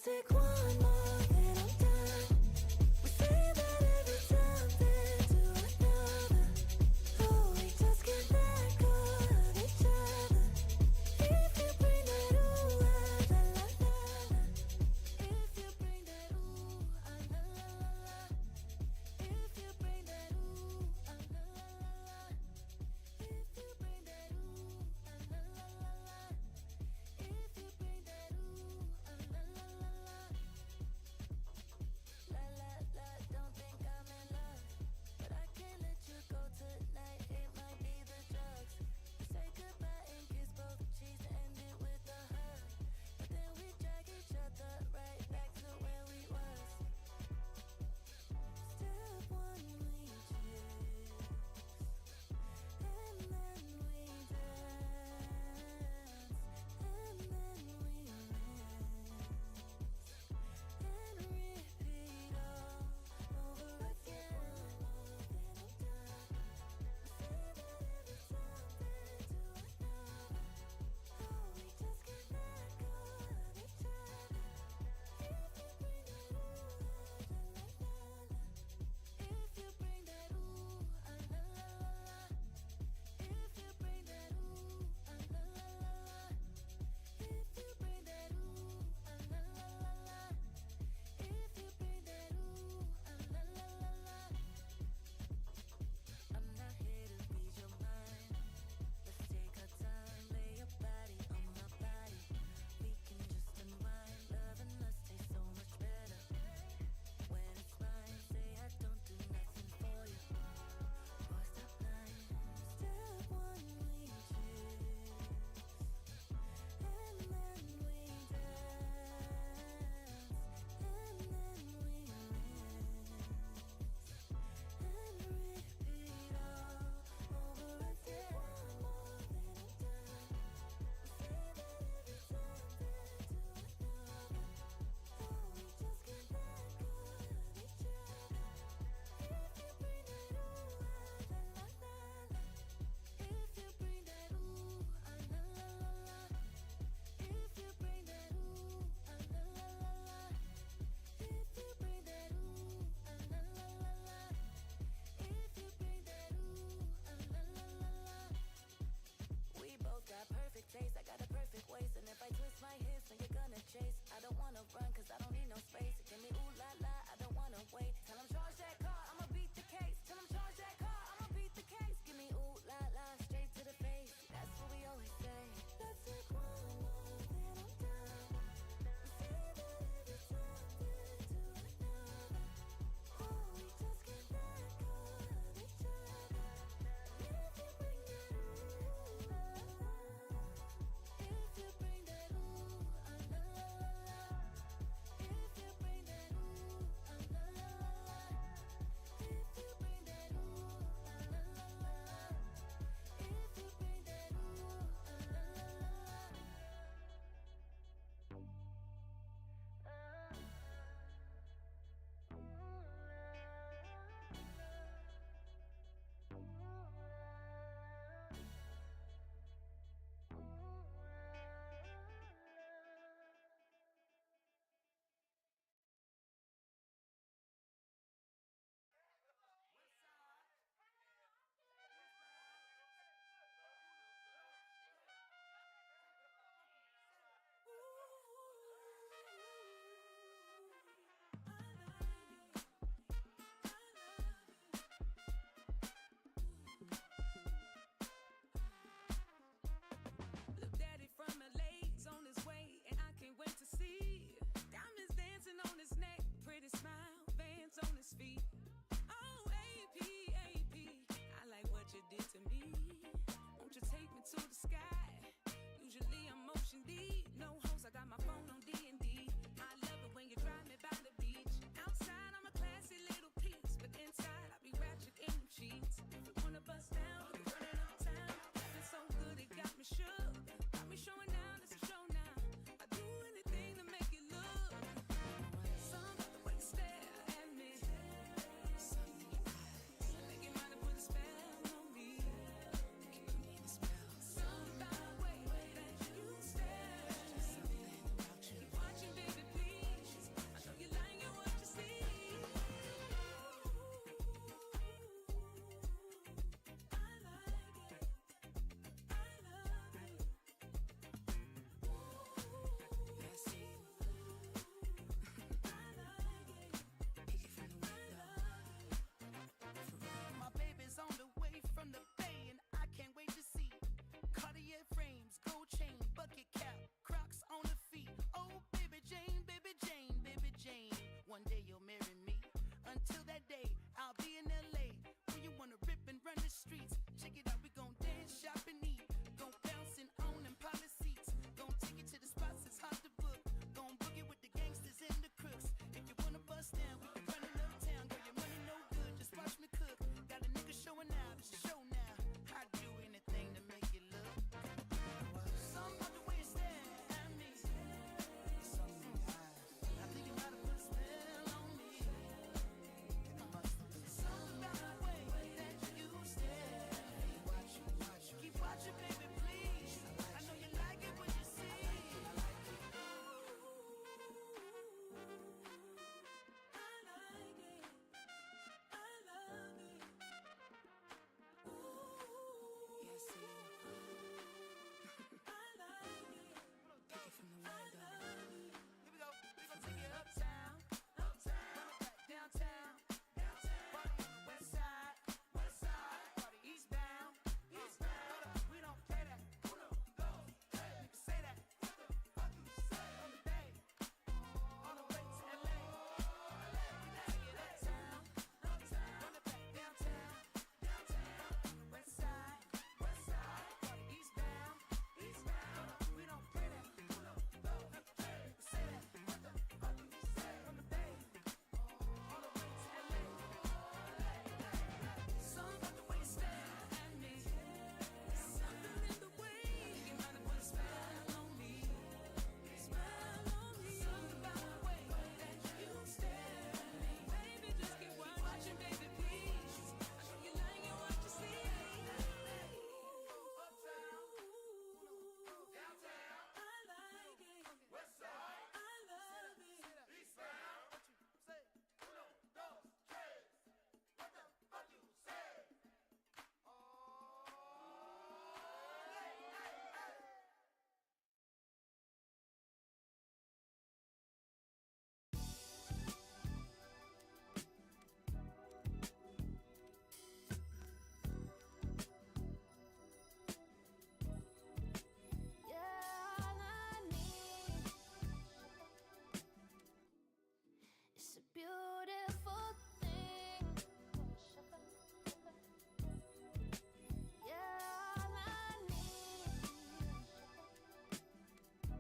take one more, then I'm done. We say that every time, then do another. Oh, we just can't let go of each other. If you bring that ooh, ah, la la la la. If you bring that ooh, ah, la la la la. If you bring that ooh, ah, la la la la. If you bring that ooh, ah, la la la la. If you bring that ooh, ah, la la la la.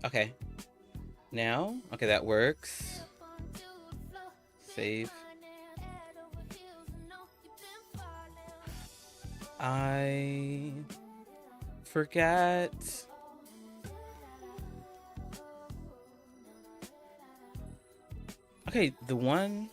Okay. Now, okay, that works. Save. I forgot. Okay, the one.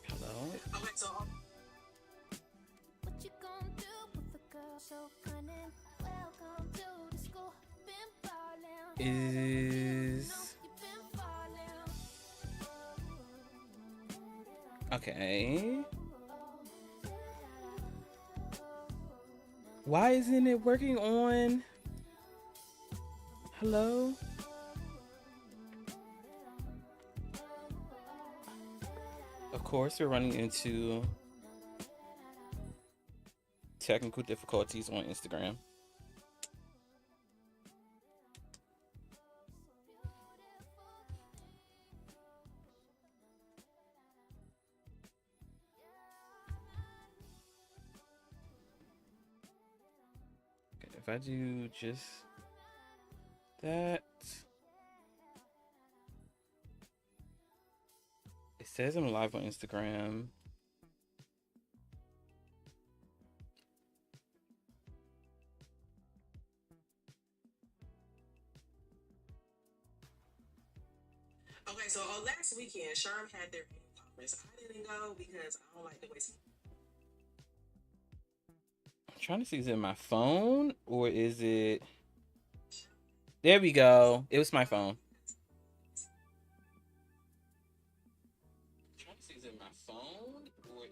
Hello. Is okay. Why isn't it working on? Hello? Of course, we're running into technical difficulties on Instagram. Okay, if I do just that, it says I'm live on Instagram. Okay, so last weekend, Sherm had their annual conference. I didn't go because I don't like the way. I'm trying to see, is it my phone or is it? There we go. It was my phone. I'm trying to see, is it my phone or?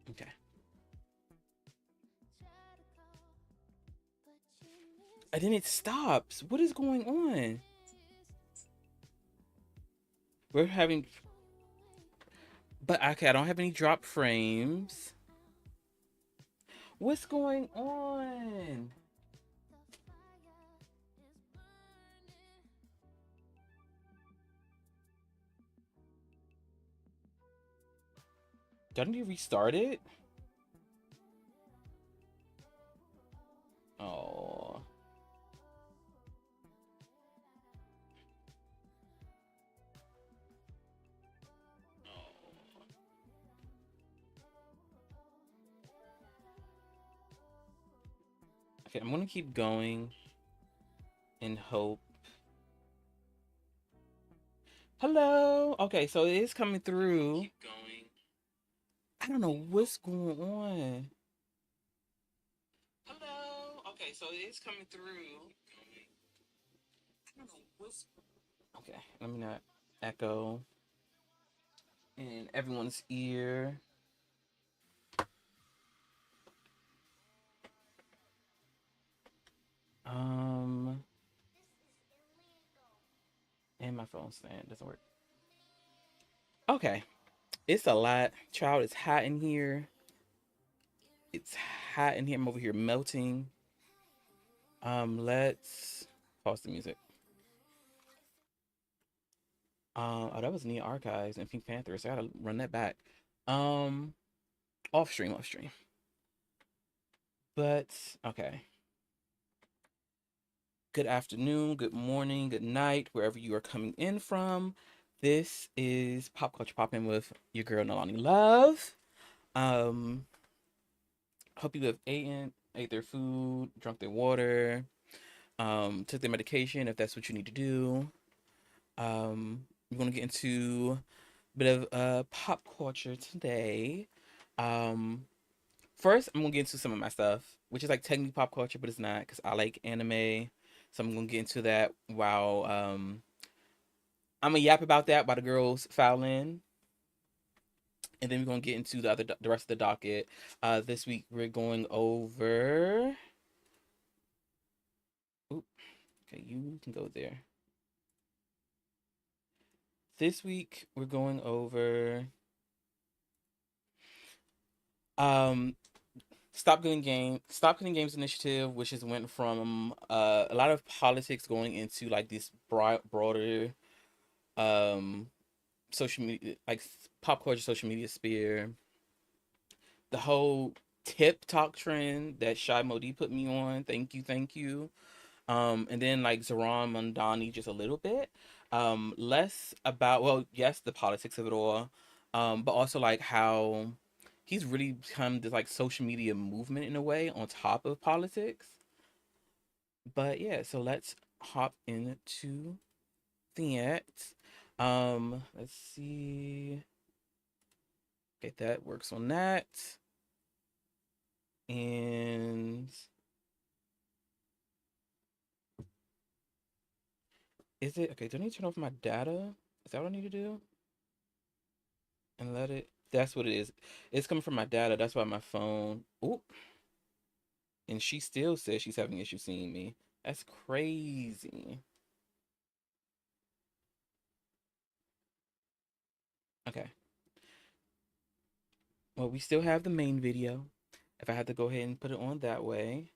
Okay. And then it stops. What is going on? We're having, but okay, I don't have any drop frames. What's going on? Do I need to restart it? Oh. Okay, I'm gonna keep going and hope. Hello. Okay, so it is coming through. Keep going. I don't know what's going on. Hello. Okay, so it is coming through. I don't know what's. Okay, let me not echo in everyone's ear. Um, and my phone stand doesn't work. Okay, it's a lot. Child, it's hot in here. It's hot in here. I'm over here melting. Let's pause the music. Oh, that was Nia Archives and Pink Panther, so I gotta run that back. Um, off stream, off stream. But okay. Good afternoon, good morning, good night, wherever you are coming in from. This is Pop Culture Poppin' with your girl Nalani Love. Um, hope you have ate their food, drunk their water, took their medication if that's what you need to do. We're gonna get into a bit of pop culture today. Um, First, I'm gonna get into some of my stuff, which is like technically pop culture, but it's not because I like anime. So I'm gonna get into that while I'm gonna yap about that while the girls file in, and then we're gonna get into the rest of the docket. This week we're going over. Oop, okay, you can go there. this week we're going over um Stop Killing Games initiative, which has went from a lot of politics going into like this broader um social media, like pop culture social media sphere. The whole tip talk trend that Shy Modi put me on. Thank you, thank you. And then like Zoran Mondani just a little bit. Less about, well, yes, the politics of it all, but also like how he's really become this like social media movement in a way on top of politics. But yeah, so let's hop into that. Let's see. Okay, that works on that. And is it okay? Do I need to turn off my data? Is that what I need to do? And let it. That's what it is. It's coming from my data. That's why my phone. Oop. And she still says she's having issues seeing me. That's crazy. Okay. Well, we still have the main video. If I had to go ahead and put it on that way.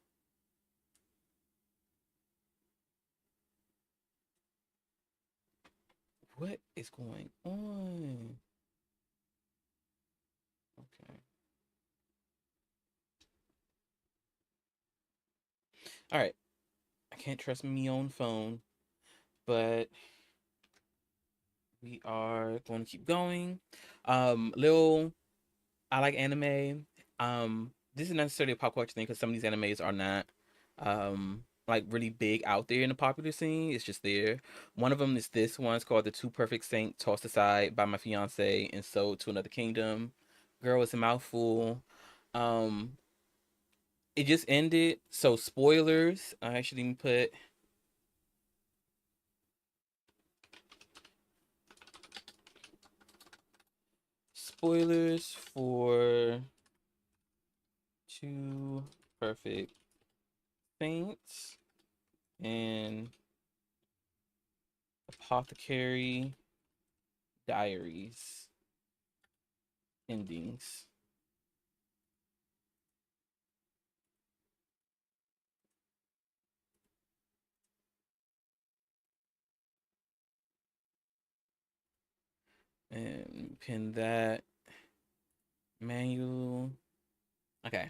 What is going on? Okay. All right. I can't trust me own phone, but we are going to keep going. Lil, I like anime. This is not necessarily a pop culture thing because some of these animes are not like really big out there in the popular scene. It's just there. One of them is this one. It's called The Two Perfect Saint Tossed Aside by My Fiance and Sold to Another Kingdom. Girl, it's a mouthful. Um, it just ended. So spoilers. I actually put spoilers for Two Perfect Saints and Apothecary Diaries endings. And pin that manual. Okay.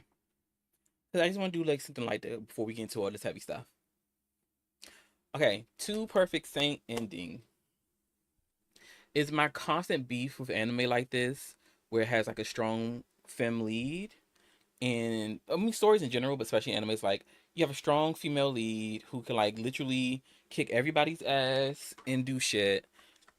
Because I just want to do like something like that before we get into all this heavy stuff. Okay. Two Perfect Saint ending is my constant beef with anime like this, where it has like a strong femme lead. And I mean, stories in general, but especially animes, like you have a strong female lead who can like literally kick everybody's ass and do shit.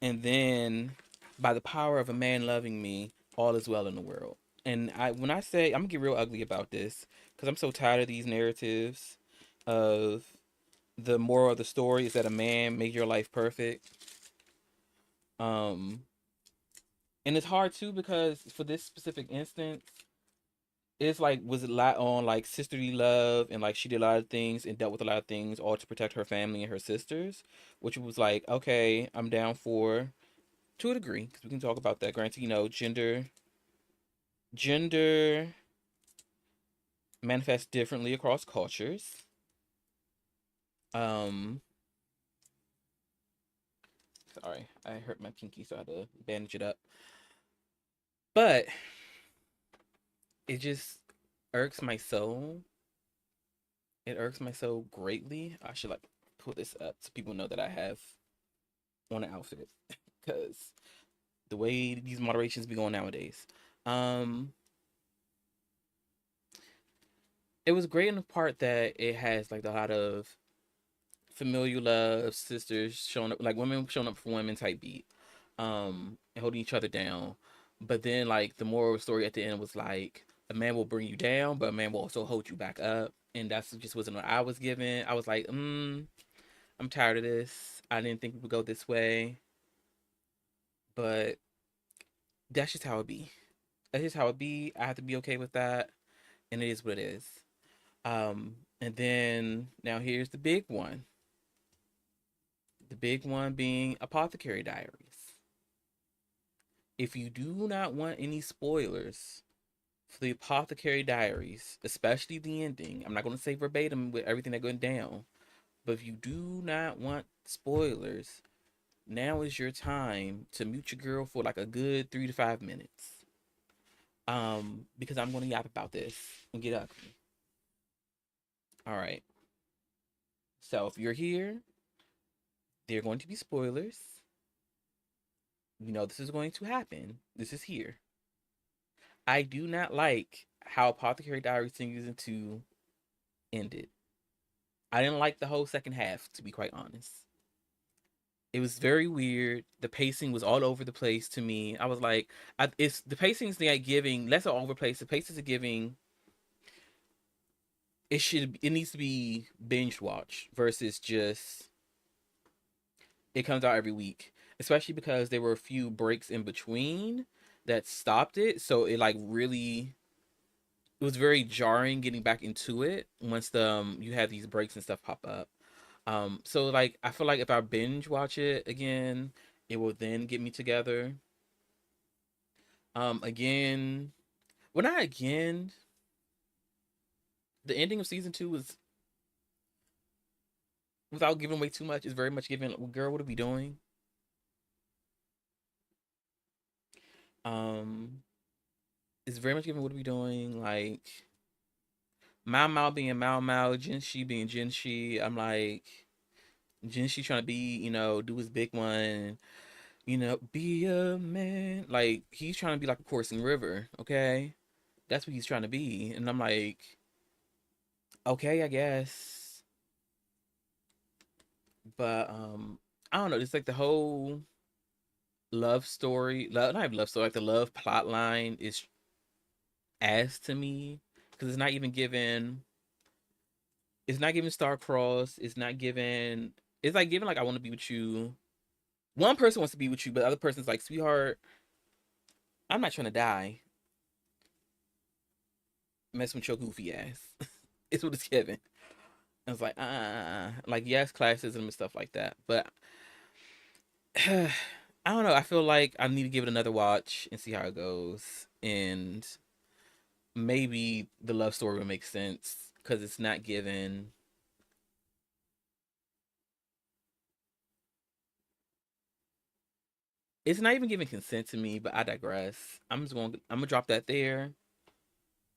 And then by the power of a man loving me, all is well in the world. And when I say I'm gonna get real ugly about this, because I'm so tired of these narratives of the moral of the story is that a man make your life perfect. Um, and it's hard too because for this specific instance, it's like was a lot on like sisterly love and like she did a lot of things and dealt with a lot of things all to protect her family and her sisters, which was like okay, I'm down for to a degree because we can talk about that. Granted, you know, gender manifests differently across cultures. Um, sorry, I hurt my pinky, so I had to bandage it up. But it just irks my soul. It irks my soul greatly. I should like put this up so people know that I have on an outfit because the way these moderations be going nowadays. Um, it was great in the part that it has like a lot of familial love, sisters showing up, like women showing up for women type beat, and holding each other down. But then like the moral story at the end was like a man will bring you down, but a man will also hold you back up. And that's just wasn't what I was given. I was like, I'm tired of this. I didn't think we would go this way. But that's just how it be. That's just how it be. I have to be okay with that. And it is what it is. And then now here's the big one. The big one being Apothecary Diaries. If you do not want any spoilers for the Apothecary Diaries, especially the ending, I'm not going to say verbatim with everything that went down, but if you do not want spoilers, now is your time to mute your girl for like a good 3 to 5 minutes. Because I'm going to yap about this and get ugly. All right. So if you're here, there are going to be spoilers. You know this is going to happen. This is here. I do not like how Apothecary Diaries season 2 ended. I didn't like the whole second half, to be quite honest. It was very weird. The pacing was all over the place to me. I was like, it's the pacing's like giving less all over the place. The pacing is giving. It needs to be binge watch versus just it comes out every week. Especially because there were a few breaks in between that stopped it. So it like really it was very jarring getting back into it once the you have these breaks and stuff pop up. So like I feel like if I binge watch it again, it will then get me together. Again, well not again. The ending of season 2 was without giving away too much. Is very much giving. Well, girl, what are we doing? Um, it's very much giving. What are we doing? Like Mao Mao being Mao Mao, Jinshi being Jinshi. I'm like Jinshi trying to be, do his big one. Be a man. Like he's trying to be like a coursing river. Okay, that's what he's trying to be, and I'm like, okay, I guess. But I don't know. It's like the whole love story, not even love story, like the love plot line is ass to me because it's not even given. It's not giving star-crossed. It's not given. It's like giving like I want to be with you. One person wants to be with you, but the other person's like, sweetheart, I'm not trying to die. Mess with your goofy ass. It's what it's given. I was like, like yes, classism and stuff like that, but I don't know. I feel like I need to give it another watch and see how it goes, and maybe the love story will make sense because it's not given. It's not even giving consent to me, but I digress. I'm gonna drop that there.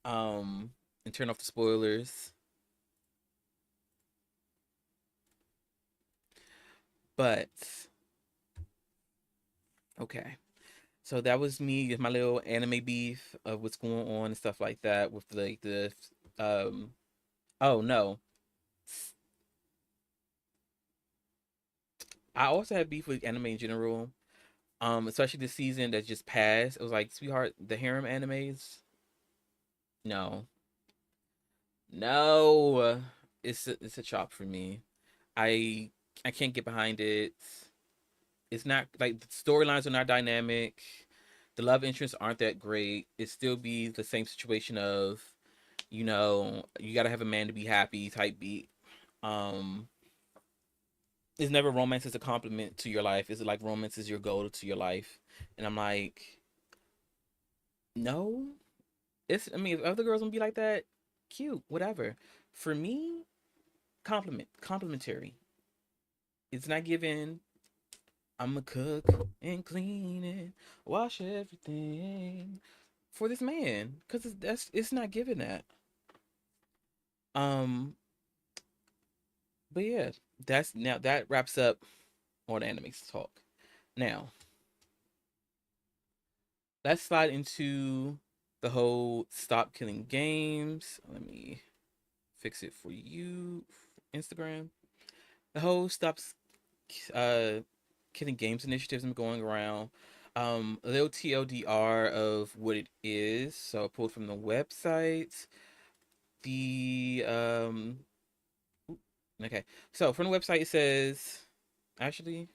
Um, and turn off the spoilers. But okay, so that was me with my little anime beef of what's going on and stuff like that with like the um. Oh no, I also have beef with anime in general. Especially the season that just passed. It was like, sweetheart, the harem animes. No, no, it's a chop for me. I I can't get behind it. It's not like the storylines are not dynamic. The love interests aren't that great. It still be the same situation of, you gotta have a man to be happy type beat. Um, it's never romance as a compliment to your life. Is it like romance is your goal to your life? And I'm like, no. I mean, if other girls gonna be like that, cute, whatever. For me, complimentary. It's not given. I'ma cook and clean and wash everything for this man because it's not given that. Um, but yeah, that wraps up on anime talk. Now let's slide into the whole stop killing games. Let me fix it for you, Instagram. The whole uh killing games initiatives I'm going around. A little TLDR of what it is. So I pulled from the website. The okay. So from the website it says actually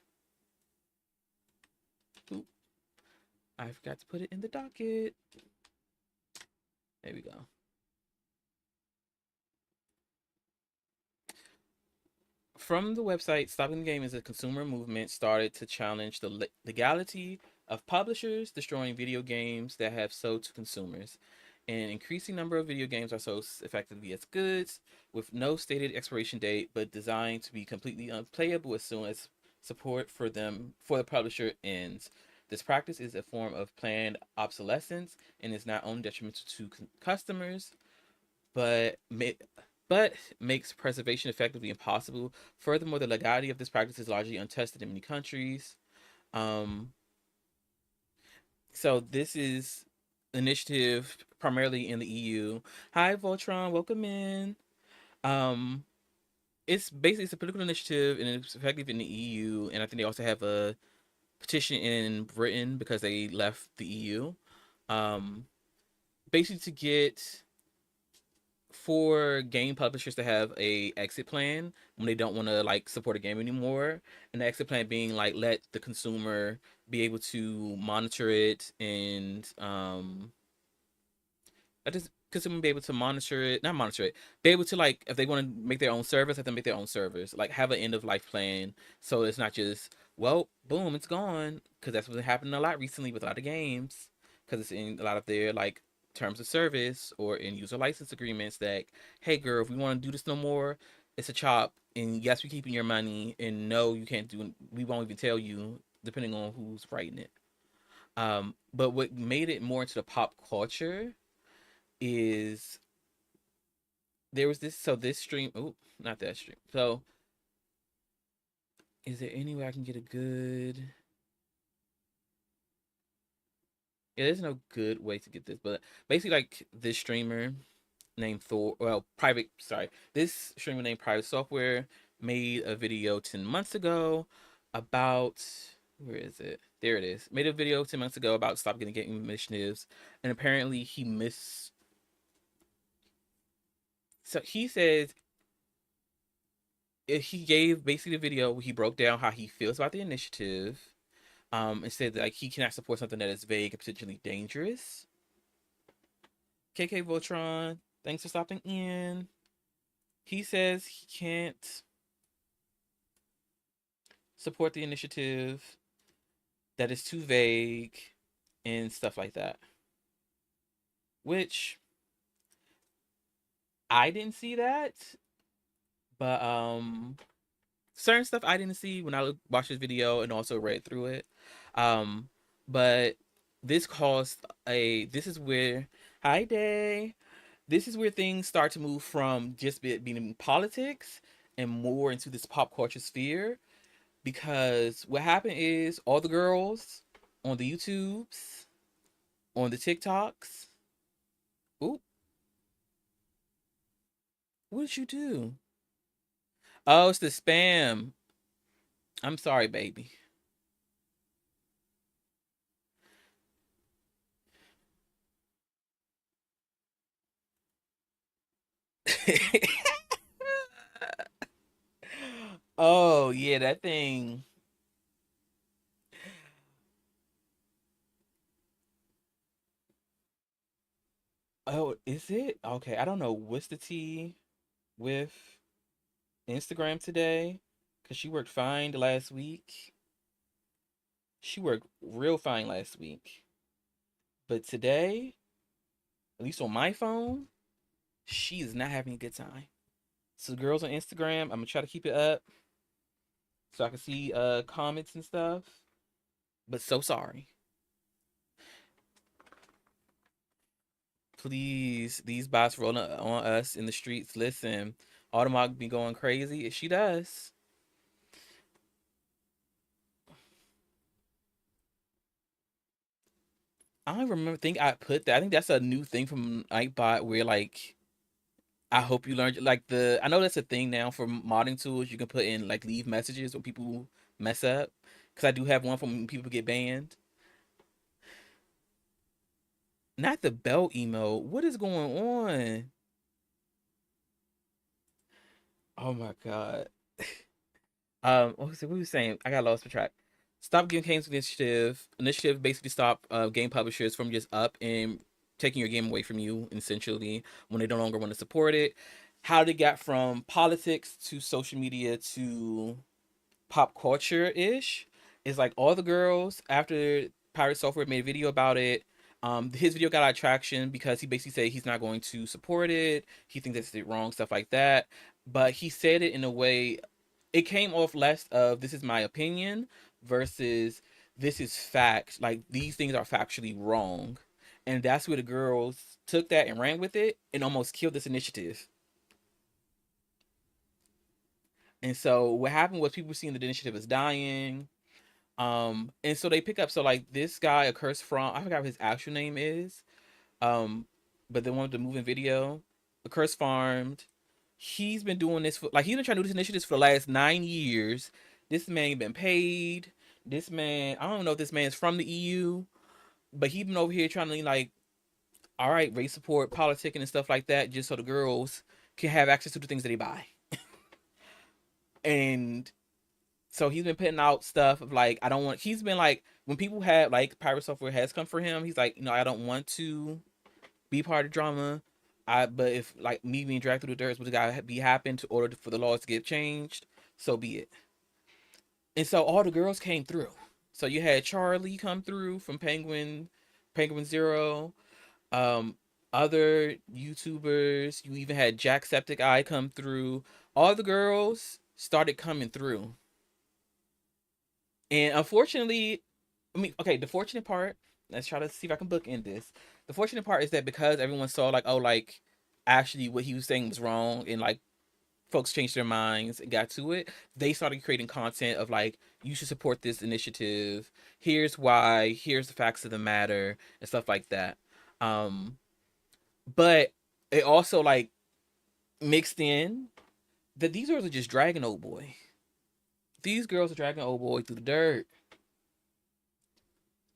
oop, I forgot to put it in the docket. There we go. From the website, stopping the game is a consumer movement started to challenge the legality of publishers destroying video games that have sold to consumers. An increasing number of video games are sold effectively as goods with no stated expiration date, but designed to be completely unplayable as soon as support for them for the publisher ends. This practice is a form of planned obsolescence and is not only detrimental to customers, but but makes preservation effectively impossible. Furthermore, the legality of this practice is largely untested in many countries. Um, so this is initiative primarily in the EU. Hi, Voltron, welcome in. Um, it's basically it's a political initiative and it's effective in the EU, and I think they also have a petition in Britain because they left the EU. Um, basically to get for game publishers to have a exit plan when they don't want to like support a game anymore, and the exit plan being like let the consumer be able to monitor it and I just consumer be able to monitor it, not monitor it, be able to like if they want to make their own servers, have them make their own servers, like have an end of life plan, so it's not just well, boom, it's gone, because that's what happened a lot recently with a lot of games, because it's in a lot of their like terms of service or in user license agreements that hey girl, if we want to do this no more, it's a chop, and yes, we're keeping your money, and no, you can't do, we won't even tell you depending on who's writing it. But what made it more into the pop culture is there was this so this stream, oh, not that stream, so is there any way I can get a good, yeah, there's no good way to get this, but basically like this streamer named Thor, well, private, sorry, this streamer named Private Software made a video 10 months ago about, where is it, there it is, made a video 10 months ago about stop getting game initiatives, and apparently so he says he gave basically the video where he broke down how he feels about the initiative, and said that like he cannot support something that is vague and potentially dangerous. KK Voltron, thanks for stopping in. He says he can't support the initiative that is too vague and stuff like that. Which I didn't see that, but certain stuff I didn't see when I watched this video and also read through it. Um, but this caused a. This is where, hi Day. This is where things start to move from just being in politics and more into this pop culture sphere. Because what happened is all the girls on the YouTubes, on the TikToks. Ooh, what did you do? Oh, it's the spam. I'm sorry, baby. Oh, yeah, that thing. Oh, is it? Okay, I don't know. What's the tea with Instagram today? Because she worked fine the last week. She worked real fine last week. But today, at least on my phone, she is not having a good time. So, girls on Instagram, I'm going to try to keep it up so I can see comments and stuff. But so sorry. Please, these bots rolling on us in the streets. Listen, Automog be going crazy. She does. I don't remember. Think I put that. I think that's a new thing from Nightbot where like I hope you learned like the. I know that's a thing now for modding tools. You can put in like leave messages when people mess up. Because I do have one from when people get banned. Not the bell emo. What is going on? Oh my god. What was we saying? I got lost for track. Stop giving games initiative. Initiative basically stop game publishers from just up and taking your game away from you, essentially, when they no longer want to support it. How they got from politics to social media to pop culture ish is like all the girls after Pirate Software made a video about it. His video got a lot of traction because he basically said he's not going to support it. He thinks that's it wrong, stuff like that. But he said it in a way, it came off less of this is my opinion versus this is fact. Like these things are factually wrong. And that's where the girls took that and ran with it and almost killed this initiative. And so what happened was people seeing that the initiative is dying. And so they pick up, so like this guy, a curse from, I forgot what his actual name is. Um, but the one with the moving video, a curse farmed. He's been doing this for like he's been trying to do this initiative for the last 9 years. This man ain't been paid. This man, I don't know if this man's from the EU, but he been over here trying to like, all right, race support, politicking and stuff like that, just so the girls can have access to the things that they buy. And so he's been putting out stuff of like, I don't want, he's been like, when people have like pirate software has come for him, he's like, I don't want to be part of drama. But if like me being dragged through the dirt would gotta be happen to order for the laws to get changed, so be it. And so all the girls came through. So you had Charlie come through from Penguin Zero, um, other YouTubers. You even had Jacksepticeye come through. All the girls started coming through. And unfortunately, I mean, okay, the fortunate part, let's try to see if I can bookend this. The fortunate part is that because everyone saw like, oh, like actually what he was saying was wrong, and like folks changed their minds and got to it, they started creating content of like, you should support this initiative. Here's why, here's the facts of the matter, and stuff like that. Um, but it also like mixed in that these girls are just dragging old boy. These girls are dragging old boy through the dirt,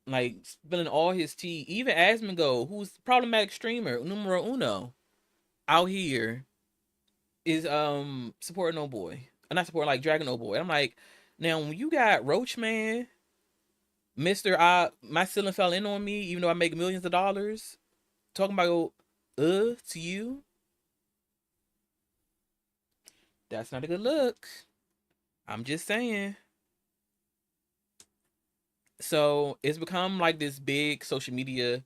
like spilling all his tea. Even Asmongo, who's problematic streamer numero uno out here, is supporting old boy. Not supporting, like dragging old boy. I'm like, now when you got Roach Man, Mr. My ceiling fell in on me, even though I make millions of dollars, talking about to you, that's not a good look. I'm just saying. So it's become like this big social media.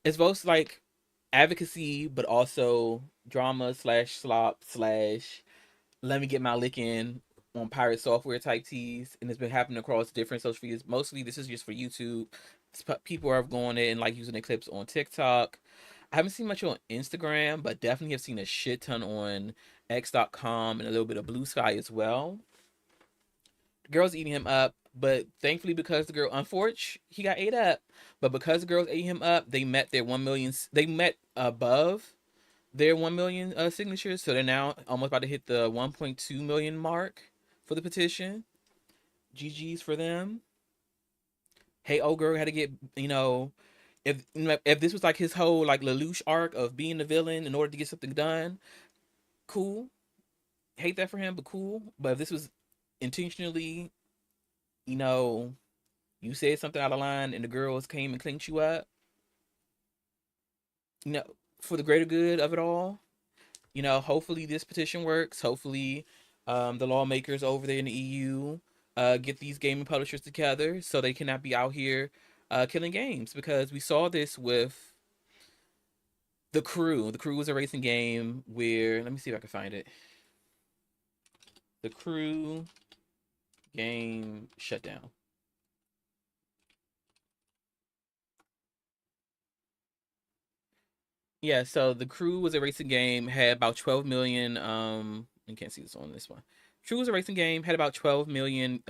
It's both like advocacy, but also drama slash slop slash let me get my lick in on pirate software type teas. And it's been happening across different social medias. Mostly this is just for YouTube. People are going in and like using the clips on TikTok. I haven't seen much on Instagram, but definitely have seen a shit ton on X.com and a little bit of Blue Sky as well. The girl's eating him up, but thankfully because the girl, unfortunately, he got ate up. But because the girls ate him up, they met their 1 million. They met above their 1 million signatures, so they're now almost about to hit the 1.2 million mark for the petition. GG's for them. Hey, old girl had to get, if this was like his whole like Lelouch arc of being the villain in order to get something done, cool. Hate that for him, but cool. But if this was intentionally, you know, you said something out of line and the girls came and cleaned you up, you know, for the greater good of it all, hopefully this petition works. Hopefully, the lawmakers over there in the EU get these gaming publishers together so they cannot be out here killing games, because we saw this with The Crew. The Crew was a racing game where, let me see if I can find it. The Crew game shut down. Yeah, so The Crew was a racing game, had about 12 million, you can't see this on this one. Crew was a racing game, had about 12 million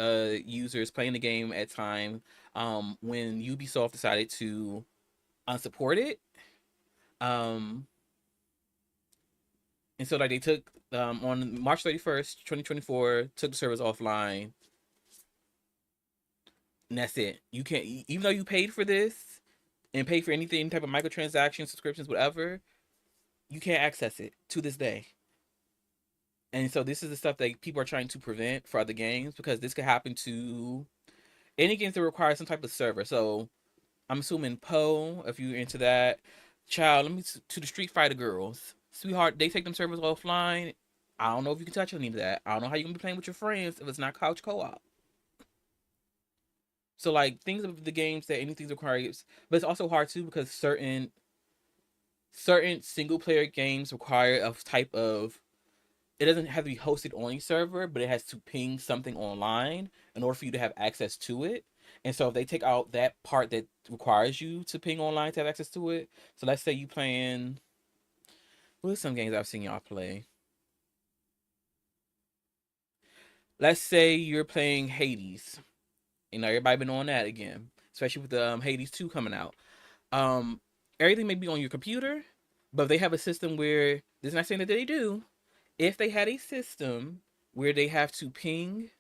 users playing the game at time when Ubisoft decided to unsupport it. Um and so like they took on March 31st, 2024, took the servers offline. And that's it. You can't, even though you paid for this and paid for anything, type of microtransactions, subscriptions, whatever, you can't access it to this day. And so this is the stuff that people are trying to prevent for other games, because this could happen to any games that require some type of server. So I'm assuming Poe, if you're into that. Child, let me to the Street Fighter girls. Sweetheart, they take them servers offline. I don't know if you can touch any of that. I don't know how you can be playing with your friends if it's not couch co-op. So like things of the games that anything requires, but it's also hard too because certain single player games require a type of, it doesn't have to be hosted on a server, but it has to ping something online in order for you to have access to it. And so if they take out that part that requires you to ping online to have access to it, so let's say you playing, what are some games I've seen y'all play? Let's say you're playing Hades. You know, everybody been on that again, especially with the Hades 2 coming out. Um, Everything may be on your computer, but if they have a system where, this is not saying that they do, if they had a system where they have to ping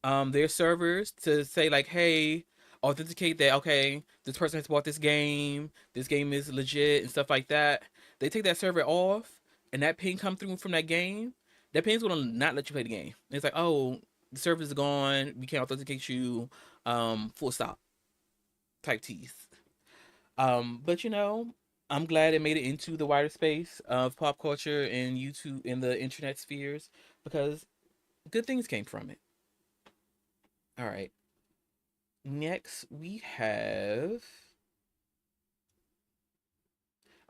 their servers to say like, hey, authenticate that, okay, this person has bought this game is legit and stuff like that. They take that server off and that ping come through from that game, that ping's gonna not let you play the game. It's like, oh, the server's gone, we can't authenticate you, full stop type tease. But you know, I'm glad it made it into the wider space of pop culture and YouTube in the internet spheres because good things came from it. All right. Next we have,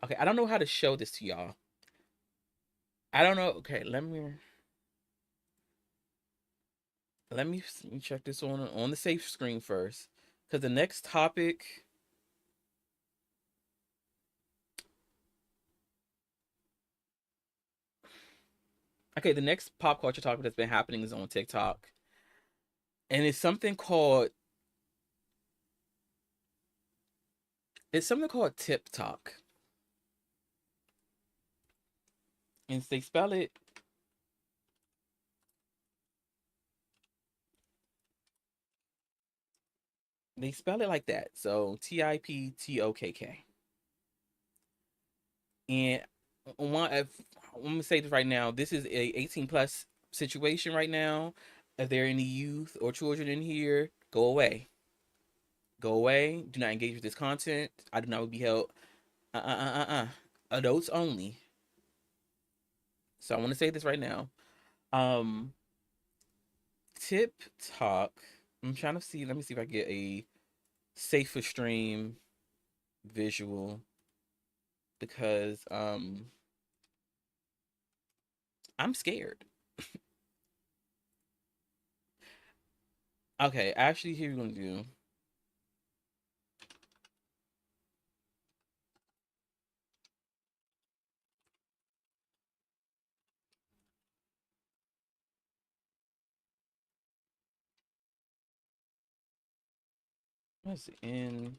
okay, I don't know how to show this to y'all. I don't know. Okay, let me check this on the safe screen first cuz the next topic, okay, the next pop culture topic that's been happening is on TikTok. And it's something called Tip Talk. And they spell it like that. So TIPTOKK. And I'm gonna say this right now. This is a 18 plus situation right now. If there are any youth or children in here, go away. Go away. Do not engage with this content. I do not be held. Adults only. So I want to say this right now. Um, Tip Talk. I'm trying to see. Let me see if I get a safer stream visual because I'm scared. Okay, actually, here we're gonna do. What's in?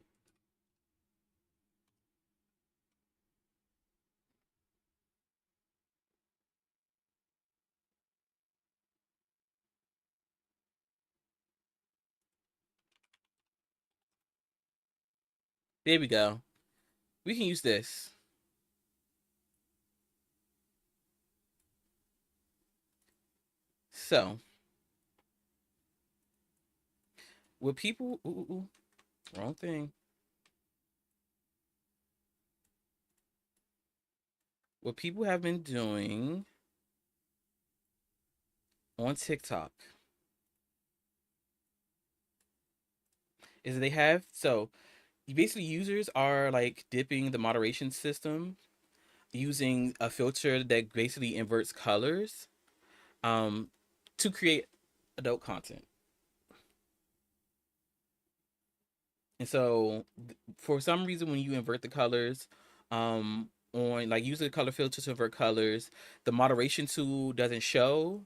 There we go. We can use this. So, what people, wrong thing. What people have been doing on TikTok is they have, so basically users are like dipping the moderation system using a filter that basically inverts colors um to create adult content. And so for some reason when you invert the colors on like use the color filter to invert colors, the moderation tool doesn't show.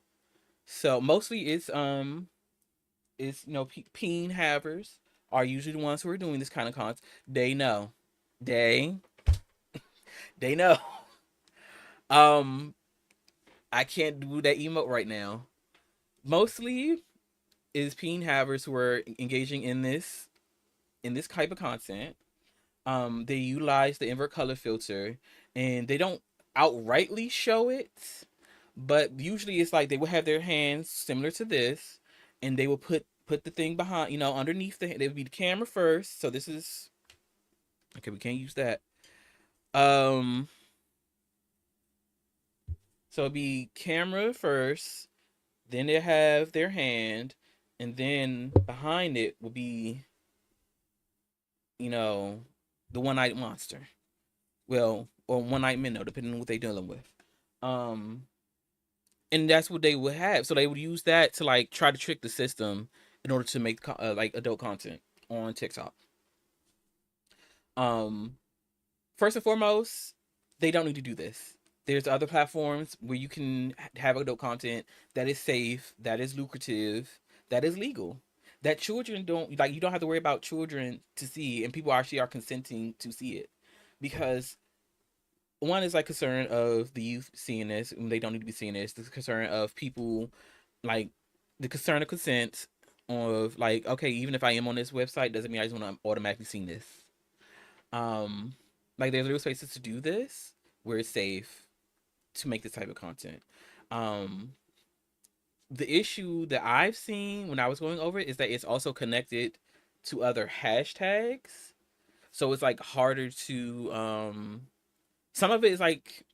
So mostly it's you know peen havers are usually the ones who are doing this kind of content. They know. They they know. Um I can't do that emote right now. Mostly is peen havers who are engaging in this type of content. They utilize the invert color filter and they don't outrightly show it, but usually it's like they will have their hands similar to this, and they will put the thing behind, you know, underneath they would be the camera first. So this is okay. We can't use that. Um, so it'd be camera first, then they have their hand, and then behind it will be, you know, the one night monster. Well, or one night minnow, depending on what they're dealing with. Um, and that's what they would have. So they would use that to like try to trick the system in order to make like adult content on TikTok. Um, First and foremost, they don't need to do this. There's other platforms where you can have adult content that is safe, that is lucrative, that is legal. That children don't like. You don't have to worry about children to see, and people actually are consenting to see it, because one is like concern of the youth seeing this, and they don't need to be seeing this. The concern of people, like the concern of consent of like, okay, even if I am on this website, doesn't mean I just want to automatically see this. Um, like there's real spaces to do this where it's safe to make this type of content. Um, the issue that I've seen when I was going over it is that it's also connected to other hashtags. So it's like harder to some of it is like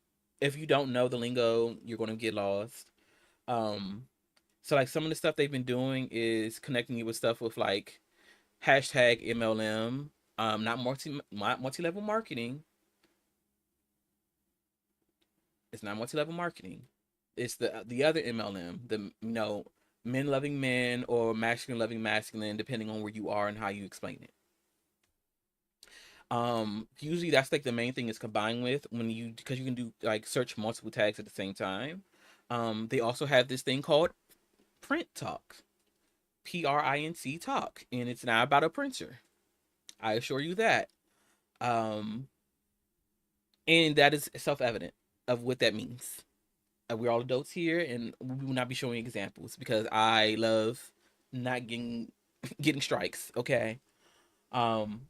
if you don't know the lingo, you're gonna get lost. Um so like some of the stuff they've been doing is connecting it with stuff with like hashtag MLM, not multi level marketing. It's not multi level marketing. It's the other MLM, the men loving men or masculine loving masculine, depending on where you are and how you explain it. Usually that's like the main thing is combined with when you because you can do like search multiple tags at the same time. They also have this thing called print talk, PRINC talk, and it's not about a printer. I assure you that. Um, and that is self-evident of what that means. We're all adults here, and we will not be showing examples because I love not getting strikes. Okay. Um,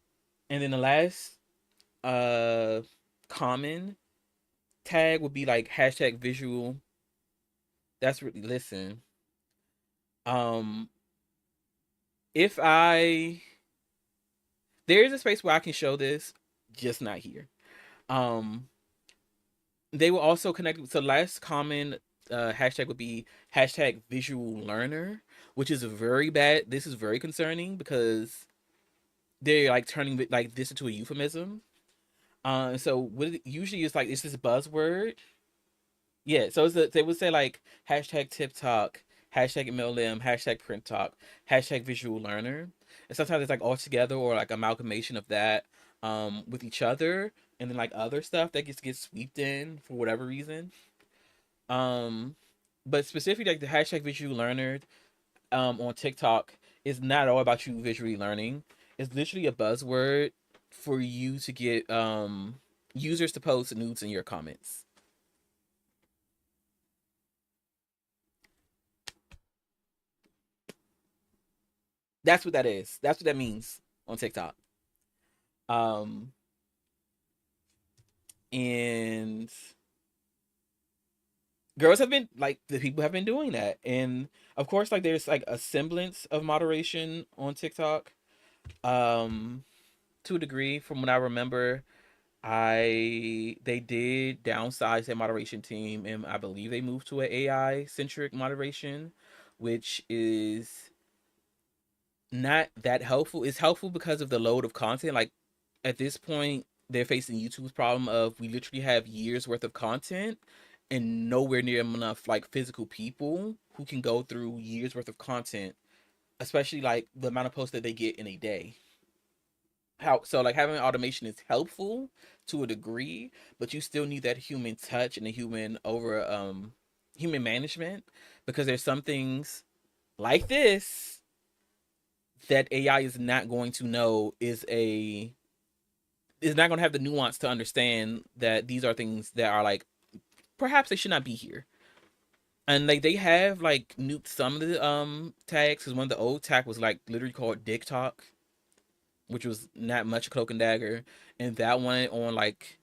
and then the last uh common tag would be like hashtag visual. That's really listen. Um, if I there is a space where I can show this, just not here. Um, they will also connect. So last common hashtag would be hashtag visual learner, which is a very bad. This is very concerning because they're like turning like this into a euphemism. So what it usually is like it's this buzzword. Yeah, so they would say like hashtag TikTok, hashtag MLM, hashtag print talk, hashtag visual learner. And sometimes it's like all together or like amalgamation of that with each other and then like other stuff that gets swept in for whatever reason. Um but specifically like the hashtag visual learner on TikTok is not all about you visually learning. It's literally a buzzword for you to get users to post nudes in your comments. That's what that is. That's what that means on TikTok. Um, and girls have been like the people have been doing that, and of course, like there's like a semblance of moderation on TikTok. Um, to a degree, from what I remember, they did downsize their moderation team, and I believe they moved to an AI centric moderation, which is not that helpful. It's helpful because of the load of content. Like at this point, they're facing YouTube's problem of we literally have years worth of content and nowhere near enough like physical people who can go through years worth of content, especially like the amount of posts that they get in a day. How so like having automation is helpful to a degree, but you still need that human touch and the human management because there's some things like this that AI is not going to know is not going to have the nuance to understand that these are things that are like perhaps they should not be here. And like they have like nuked some of the tags because one of the old tag was like literally called Dick Talk, which was not much cloak and dagger, and that one on like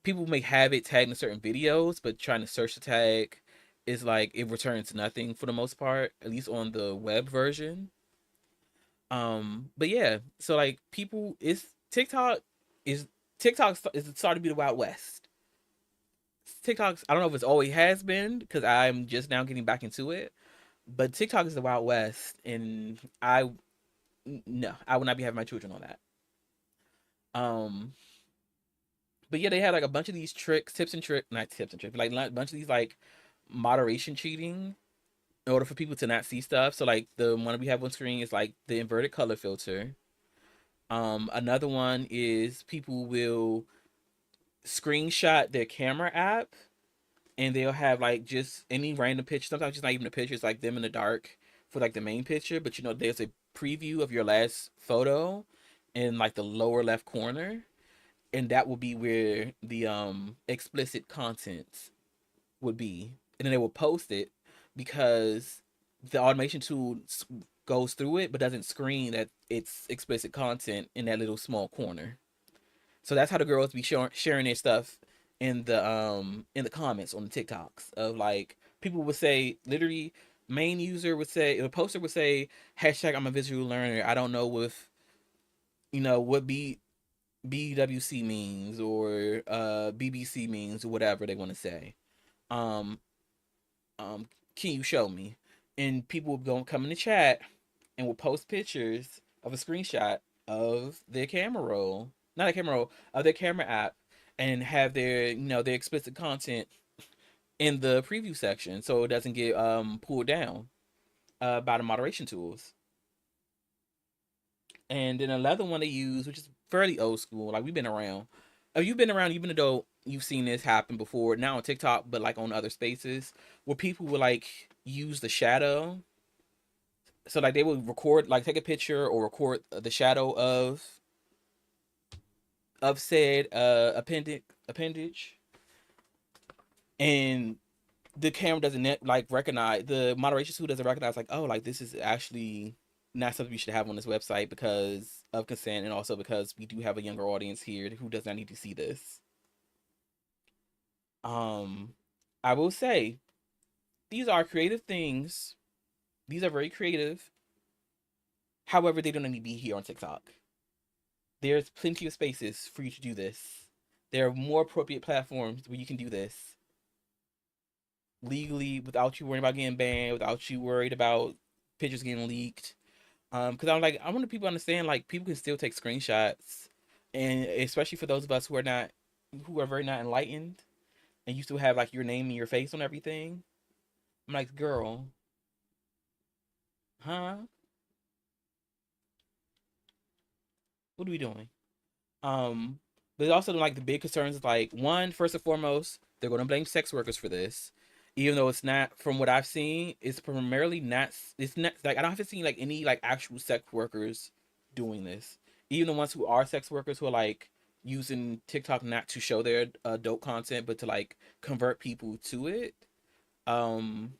people may have it tagged in certain videos, but trying to search the tag is like it returns nothing for the most part, at least on the web version. But yeah, so like people is is TikTok is starting to be the Wild West. TikTok's I don't know if it's always has been because I'm just now getting back into it. But TikTok is the Wild West, and no, I would not be having my children on that. Um, but yeah, they had like a bunch of these tricks, tips and trick, not tips and tricks, but like a bunch of these like moderation cheating in order for people to not see stuff. So like the one we have on screen is like the inverted color filter. Another one is people will screenshot their camera app and they'll have like just any random picture. Sometimes it's not even a picture; it's like them in the dark for like the main picture. But you know, there's a preview of your last photo in like the lower left corner, and that will be where the explicit content would be, and then they will post it because the automation tool goes through it but doesn't screen that it's explicit content in that little small corner. So that's how the girls be sharing their stuff in the comments on the TikToks of like people would say literally main user would say the poster would say hashtag I'm a visual learner. I don't know if you know what BWC means or BBC means or whatever they want to say. Um um can you show me? And people will go come in the chat and will post pictures of a screenshot of their camera roll, not a camera roll, of their camera app, and have their their explicit content in the preview section so it doesn't get pulled down by the moderation tools. And then another one they use, which is fairly old school, like we've been around. You've been around, even though you've seen this happen before, not on TikTok, but like on other spaces, where people would like use the shadow. So like they would record, like take a picture or record the shadow of said appendage, and the camera doesn't like recognize, the moderation tool doesn't recognize like, oh, like this is actually not something we should have on this website because of consent, and also because we do have a younger audience here who does not need to see this. um I will say these are creative things. These are very creative. However, they don't need to be here on TikTok. There's plenty of spaces for you to do this. There are more appropriate platforms where you can do this legally without you worrying about getting banned, without you worried about pictures getting leaked. Because I'm like, I want people to understand like people can still take screenshots, and especially for those of us who are very not enlightened, and you still have like your name and your face on everything. I'm like, girl, huh? What are we doing? Um, but also like the big concerns is like one, first and foremost, they're going to blame sex workers for this, even though it's not. From what I've seen, it's primarily not. It's not like I don't have to see like any like actual sex workers doing this. Even the ones who are sex workers who are like using TikTok not to show their adult content, but to like convert people to it. Um,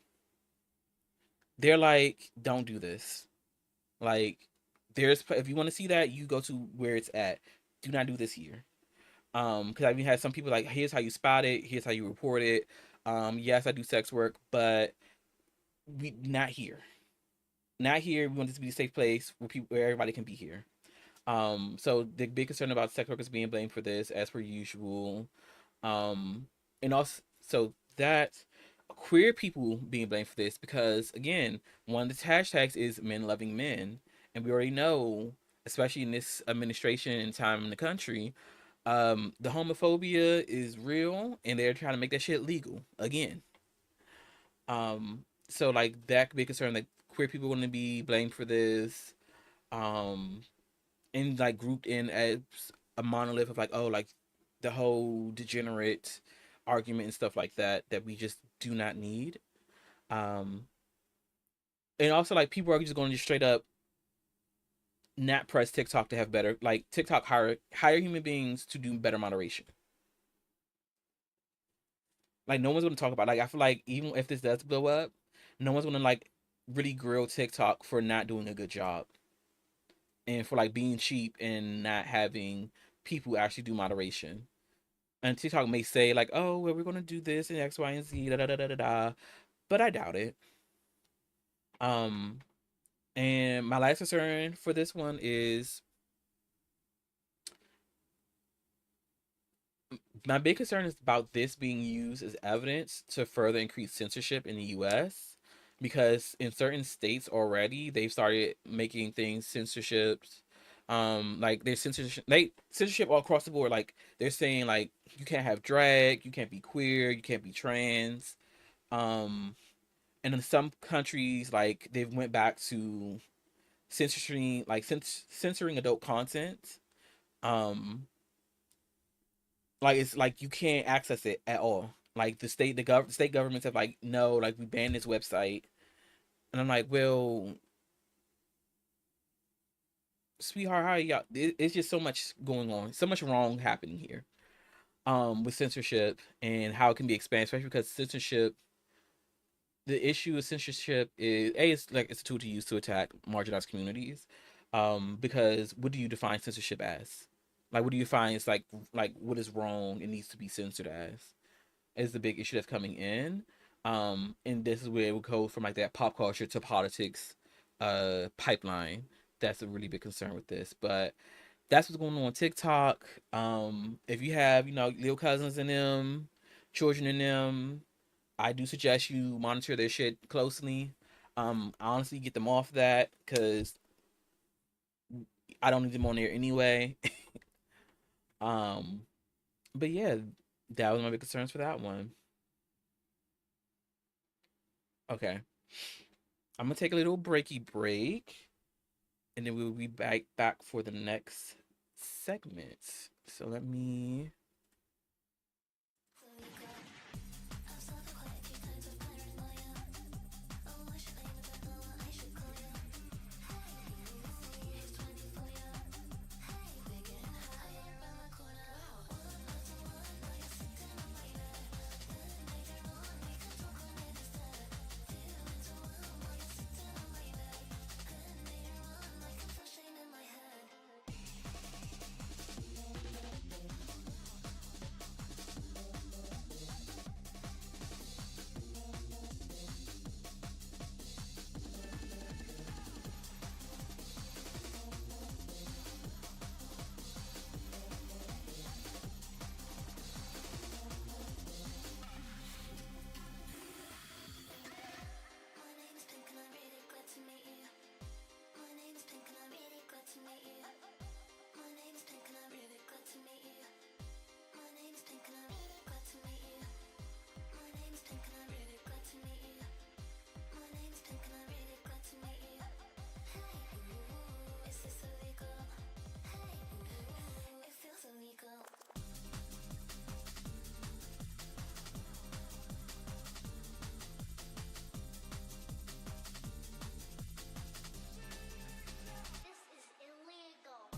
they're like, don't do this. Like, there's if you want to see that, you go to where it's at. Do not do this here. Because I've even had some people like, here's how you spot it, here's how you report it. Yes, I do sex work, but we not here. Not here. We want this to be a safe place where people, where everybody can be here. So the big concern about sex workers being blamed for this, as per usual. Um, and also so that queer people being blamed for this because again, one of the hashtags is men loving men, and we already know, especially in this administration and time in the country, the homophobia is real and they're trying to make that shit legal again. So like that could be a concern that queer people want to be blamed for this, um and like grouped in as a monolith of like, oh, like the whole degenerate argument and stuff like that that we just do not need. um and also like people are just going to just straight up not press TikTok to have better, like TikTok hire human beings to do better moderation. Like no one's gonna talk about, like I feel like even if this does blow up, no one's gonna like really grill TikTok for not doing a good job and for like being cheap and not having people actually do moderation. And TikTok may say like, oh well, we're gonna do this and X, Y, and Z, da da da da da da, but I doubt it. Um and my last concern for this one is, my big concern is about this being used as evidence to further increase censorship in the US. because in certain states already they've started making things censorships. Like there's censorship all across the board. Like they're saying like you can't have drag, you can't be queer, you can't be trans. Um, and in some countries like they've went back to censoring adult content. Um, like it's like you can't access it at all. Like state governments have like no, like we banned this website, and I'm like, well, sweetheart, how y'all? It's just so much going on, so much wrong happening here. With censorship and how it can be expanded, especially because censorship. The issue with censorship is it's like it's a tool to use to attack marginalized communities. Because what do you define censorship as? Like, what do you find is like what is wrong? It needs to be censored as is the big issue that's coming in. And this is where it would go from like that pop culture to politics, pipeline. That's a really big concern with this, but that's what's going on TikTok. If you have, little cousins in them, children in them, I do suggest you monitor their shit closely. Honestly, get them off that because I don't need them on there anyway. um, but yeah, that was my big concerns for that one. Okay, I'm gonna take a little breaky break, and then we'll be back for the next segment. So let me. My name is Pink and I'm really glad to meet you. My name is Pink and I'm really glad to meet you. My name is Pink and I'm really glad to meet you. My name is Pink and I'm really glad to meet you. My name is Pink and I'm really glad to meet you. My name is Pink and I'm really glad to meet you. Hey, is this illegal? Hey, it feels illegal. This is illegal.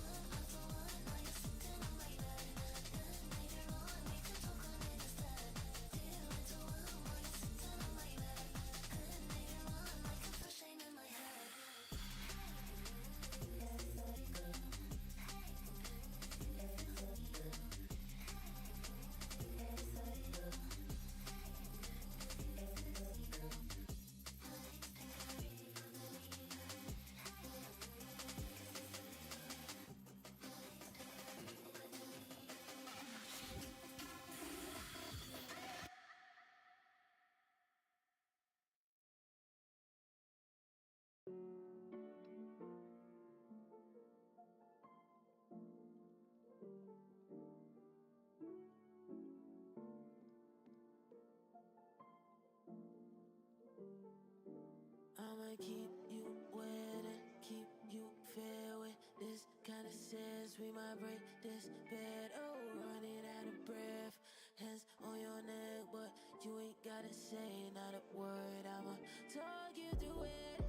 I'ma keep you wet and keep you fair with this kind of sense. We might break this bed. Oh, running out of breath. Hands on your neck, but you ain't gotta say not a word. I'ma talk you through it.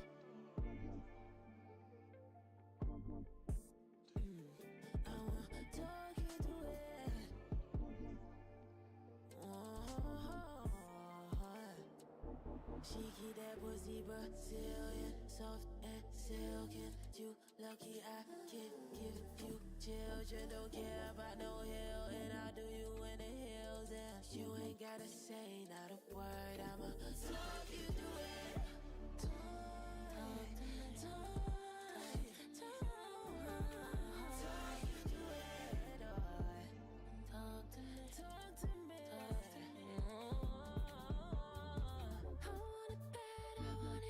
I'ma talk you through it. Oh, she keep that pussy Brazilian, soft and silken. You lucky I can give you children. Don't care about no hill, and I'll do you in the hills. And you ain't gotta say not a word. I'ma talk you through it. Talk to me, talk you through it. Talk to me, talk to me. I want it bad, I want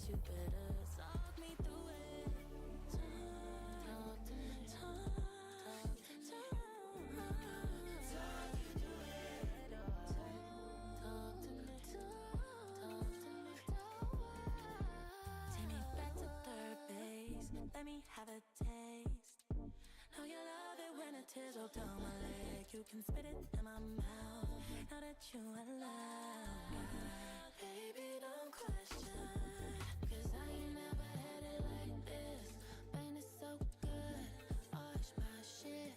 ways, you better talk me through it. Talk to me, talk to me, talk you through it. Talk to me, talk to me, take me back to third base. Let me have a taste. Know you love it when the tears roll down my leg. You can spit it in my mouth. Now that you allow, baby, don't question. 'Cause I ain't never had it like this. Pain is so good. Arch my shit.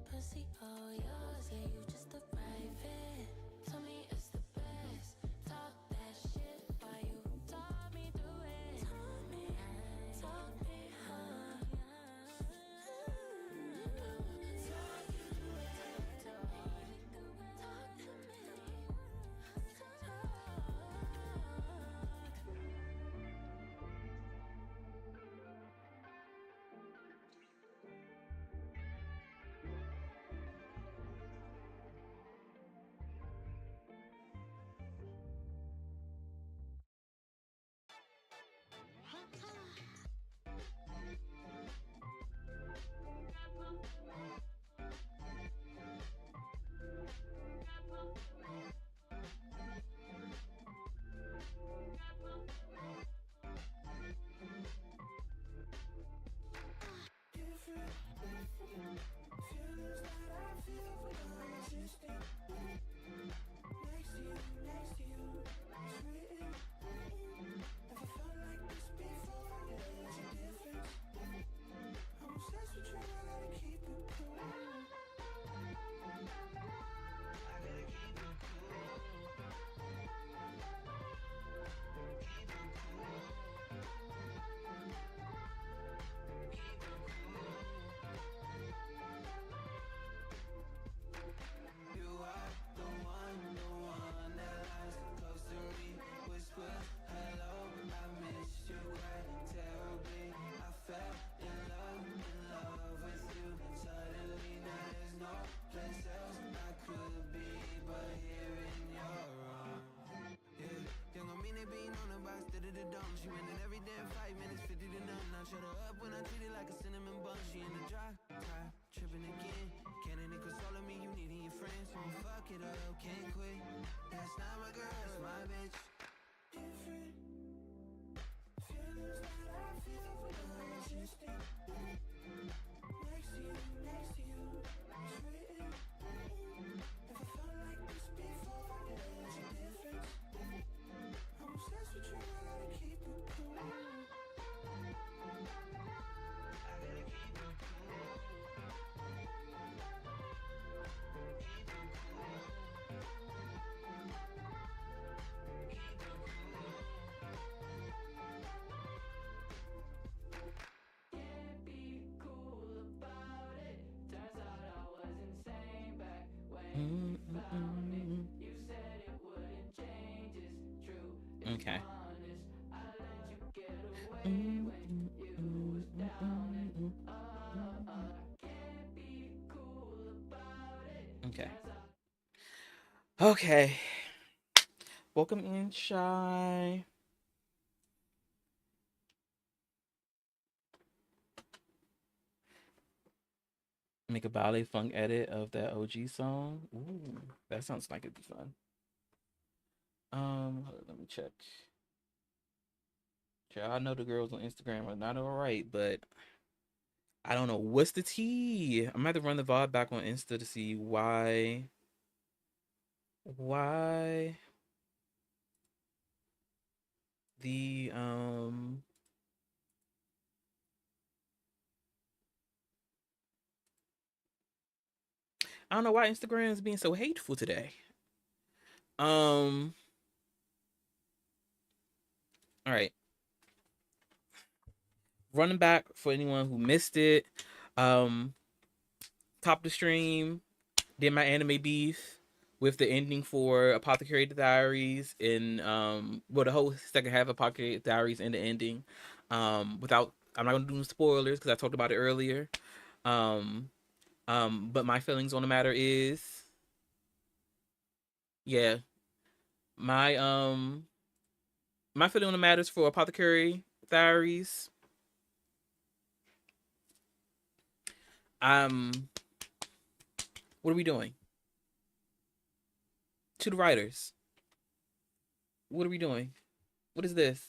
Pussy all yours. Yeah, you just the right fit. Tell me it's the best. Talk that shit while you talk me through it. Talk me, huh? Talk you through it. Talk to me. Talk to me. Okay. Okay. Okay. Welcome in, Shy. Make a ballet funk edit of that OG song. Ooh, that sounds like it'd be fun. Hold on, let me check. I know the girls on Instagram are not all right, but I don't know what's the tea. I'm gonna have to run the VOD back on Insta to see why the I don't know why Instagram is being so hateful today. All right. Running back for anyone who missed it. Um Top of the stream, did my anime beef with the ending for Apothecary Diaries and well the whole second half of Apothecary Diaries and the ending. Without I'm not gonna do spoilers because I talked about it earlier. Um but my feelings on the matter is yeah, my my feeling on the matters for Apothecary Diaries. Um, what are we doing? To the writers, what are we doing? What is this?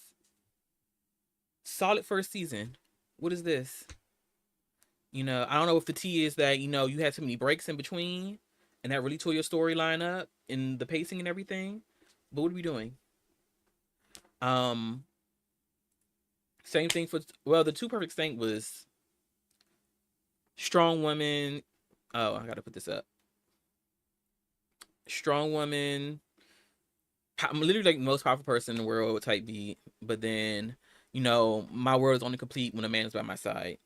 Solid first season. What is this? I don't know if the T is that you had too many breaks in between, and that really tore your storyline up and the pacing and everything. But what are we doing? Um, Same thing for the Two Perfect Saint was strong woman. Oh, I gotta put this up. Strong woman. I'm literally like the most powerful person in the world type beat. But then, my world is only complete when a man is by my side.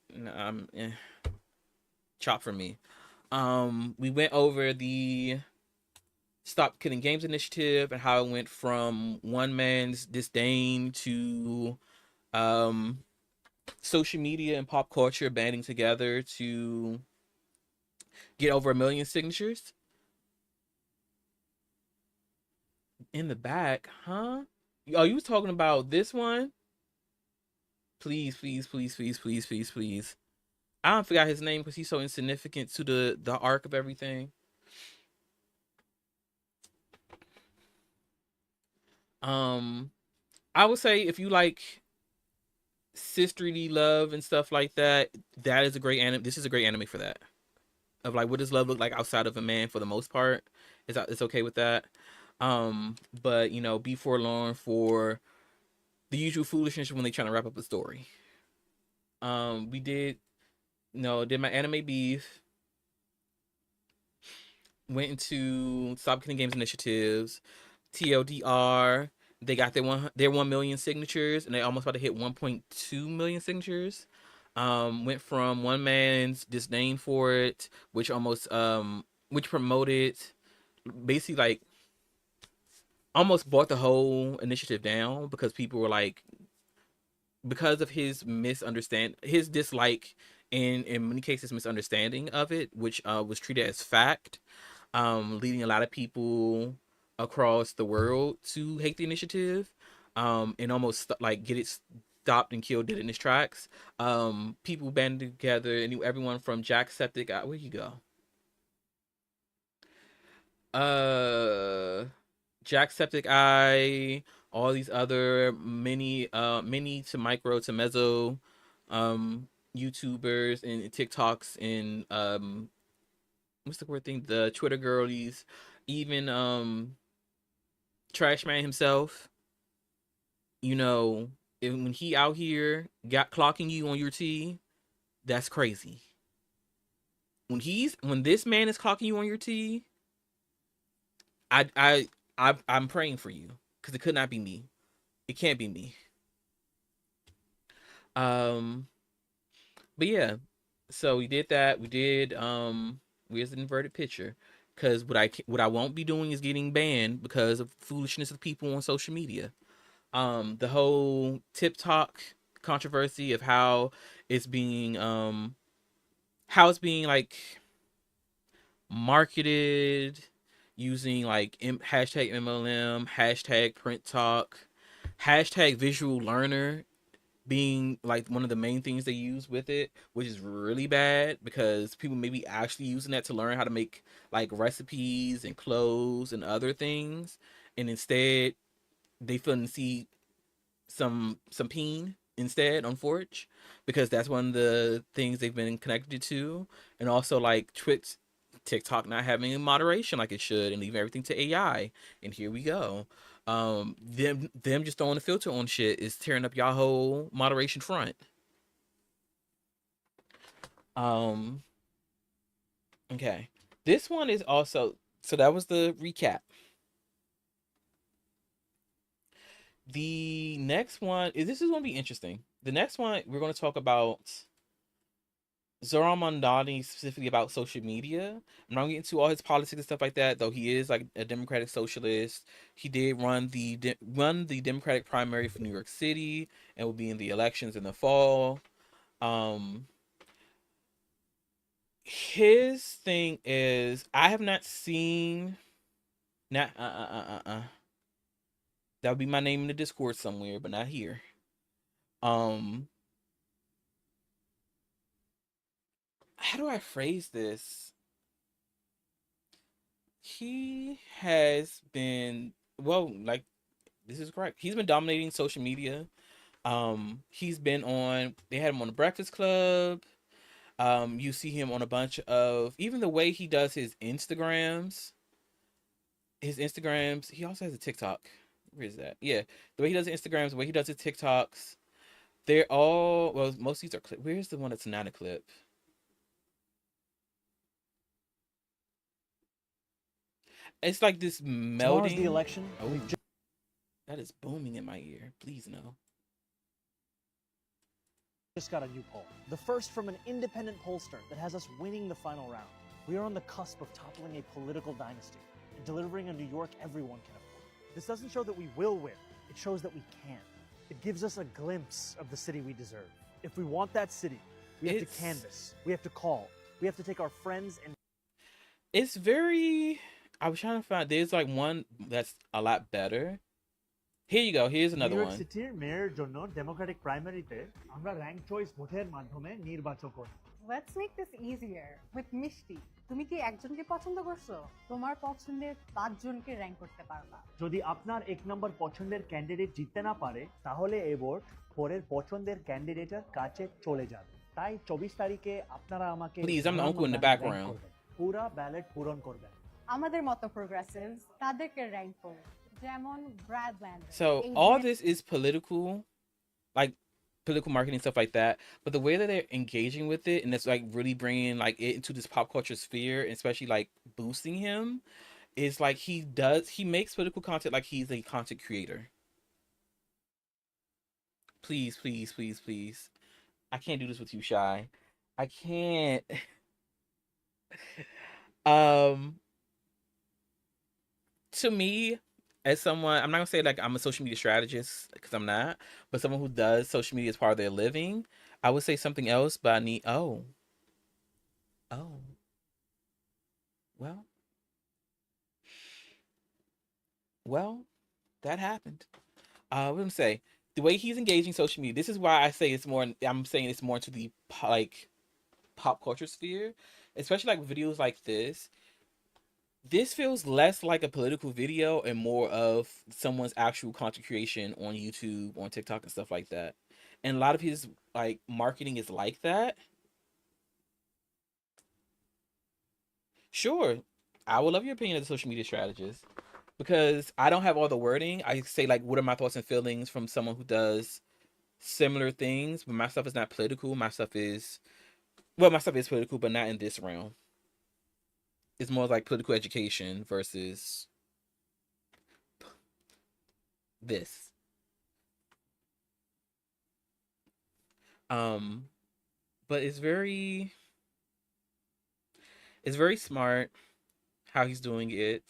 Chop for me. We went over the Stop Killing Games initiative and how it went from one man's disdain to um social media and pop culture banding together to get over 1 million signatures. In the back, huh? Oh, you was talking about this one? Please, please, please, please, please, please, please. I don't forgot his name because he's so insignificant to the arc of everything. Um, I would say if you like sisterly love and stuff like that, that is a great anime. This is a great anime for that. Of like, what does love look like outside of a man for the most part? It's okay with that. But be forlorn for the usual foolishness when they trying to wrap up a story. We did did my anime beef, went into Stop Killing Games initiatives, TLDR. They got their 1 million signatures, and they almost about to hit 1.2 million signatures. Went from one man's disdain for it, which promoted basically like almost brought the whole initiative down because people were like, because of his dislike and in many cases misunderstanding of it, which was treated as fact, leading a lot of people across the world to hate the initiative, and almost like get it stopped and killed dead in its tracks. People banded together, and everyone from Jacksepticeye. Where you go? Uh, Jacksepticeye, all these other mini to micro to meso, YouTubers and TikToks and what's the word thing? The Twitter girlies, even Trash Man himself. When he out here got clocking you on your T, that's crazy. When this man is clocking you on your T, I'm praying for you because it could not be me. It can't be me. Um, but yeah, so we did that. We did where's the inverted picture? Because what I won't be doing is getting banned because of foolishness of people on social media. The whole TikTok controversy of how it's being like marketed using like hashtag MLM, hashtag print talk, hashtag visual learner being like one of the main things they use with it, which is really bad because people may be actually using that to learn how to make like recipes and clothes and other things, and instead they feel and see some peen instead on Forge because that's one of the things they've been connected to, and also like TikTok not having moderation like it should and leaving everything to AI. And here we go. Them just throwing a filter on shit is tearing up y'all whole moderation front. Um, okay. This one is also so that was the recap. The next one is this is going to be interesting. The next one we're going to talk about Zoran Mondani specifically about social media. I'm not getting into all his politics and stuff like that, though he is like a democratic socialist. He did run the Democratic primary for New York City and will be in the elections in the fall. Um, his thing is I have not seen not That would be my name in the Discord somewhere, but not here. Um, how do I phrase this? He has been, well, like, this is correct. He's been dominating social media. He's been on. They had him on the Breakfast Club. You see him on a bunch of, even the way he does his Instagrams. His Instagrams. He also has a TikTok. Where is that? Yeah, the way he does his Instagrams, the way he does his TikToks. They're all, well. Most of these are clip. Where's the one that's not a clip? It's like this Tomorrow's the melding. election. Oh, We've that is booming in my ear. Please no. just got a new poll. The first from an independent pollster that has us winning the final round. We are on the cusp of toppling a political dynasty and delivering a New York everyone can afford. This doesn't show that we will win. It shows that we can. It gives us a glimpse of the city we deserve. If we want that city, we have to canvass. We have to call. We have to take our friends and It's very. I was trying to find. There's like one that's a lot better. Here you go. Here's another new York one. সিটির মেয়রের জন্য Democratic প্রাইমারিতে আমরা rank choice ভোটের মাধ্যমে নির্বাচন করি। Let's make this easier with মিষ্টি। তুমি কি একজনকে পছন্দ করছো? তোমার পছন্দের 5 জনকে র‍্যাঙ্ক করতে পারবা। যদি আপনার এক নম্বর পছন্দের ক্যান্ডিডেট জিততে না পারে তাহলে এই ভোট পরের পছন্দের ক্যান্ডিডেটের কাছে চলে যাবে। তাই 24 তারিখে আপনারা আমাকে Please, I'm the uncle in the background. পুরা ব্যালট পূরণ করবেন। আমাদের মতো প্রোগ্রেসিভস তাদেরকে র‍্যাঙ্ক করো। যেমন Brad Lander. So all this is political, like political marketing stuff like that. But the way that they're engaging with it, and it's like really bringing like it into this pop culture sphere, and especially like boosting him, is like he makes political content like he's a content creator. Please, please, please, please. I can't do this with you, Shy. I can't. um, to me, as someone, I'm not gonna say like I'm a social media strategist because I'm not, but someone who does social media as part of their living, I would say something else. But I need, oh, well, that happened. What am I say? The way he's engaging social media. This is why I say it's more. I'm saying it's more into the like pop culture sphere, especially like videos like this. This feels less like a political video and more of someone's actual content creation on YouTube, on TikTok, and stuff like that. And a lot of his like marketing is like that. Sure, I would love your opinion as a social media strategist because I don't have all the wording. I say like, what are my thoughts and feelings from someone who does similar things, but my stuff is not political. My stuff is political, but not in this realm. It's more like political education versus this. But it's very smart how he's doing it.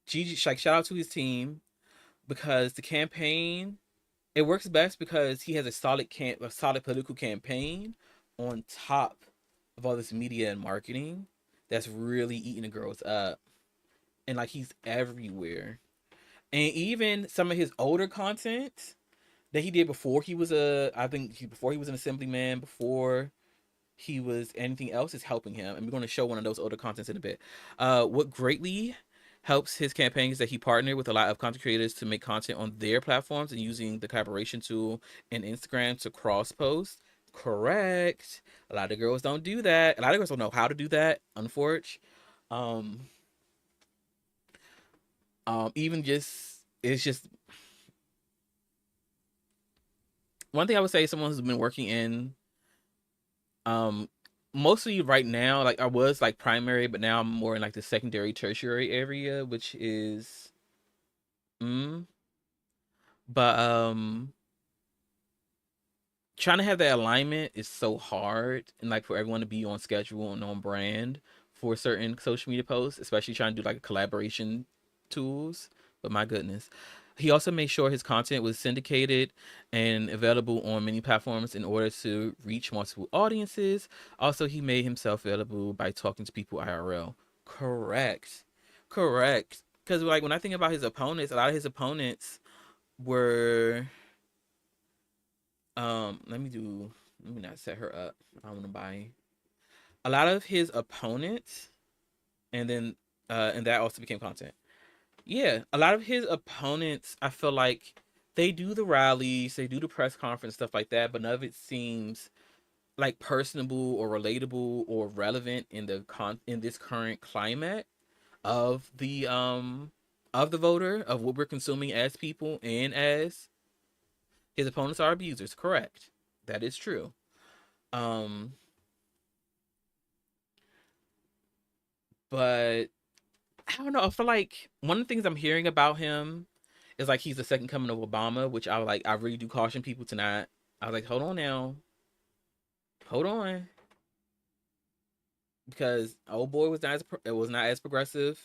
Gigi, like, shout out to his team because the campaign, it works best because he has a solid political campaign on top of all this media and marketing that's really eating the girls up. And like he's everywhere. And even some of his older content that he did before he was before he was an assemblyman, before he was anything else, is helping him. And we're going to show one of those older contents in a bit. What greatly helps his campaign is that he partnered with a lot of content creators to make content on their platforms and using the collaboration tool in Instagram to cross post. Correct. A lot of girls don't do that. A lot of girls don't know how to do that, unfortunately. Even just, it's just one thing I would say, someone who's been working in mostly right now, like I was like primary, but now I'm more in like the secondary, tertiary area, which is but trying to have that alignment is so hard, and like for everyone to be on schedule and on brand for certain social media posts, especially trying to do like collaboration tools. But my goodness, he also made sure his content was syndicated and available on many platforms in order to reach multiple audiences. Also, he made himself available by talking to people IRL. Correct. because like when I think about his opponents, a lot of his opponents were let me not set her up. I don't want to buy a lot of his opponents, and then and that also became content. Yeah, a lot of his opponents, I feel like they do the rallies, they do the press conference, stuff like that, but none of it seems like personable or relatable or relevant in in this current climate of the voter, of what we're consuming as people, and as his opponents are abusers. Correct. That is true. Um but I don't know. I feel like one of the things I'm hearing about him is like he's the second coming of Obama, which I really do caution people to not. I was like, hold on now, hold on, because old boy was not it was not as progressive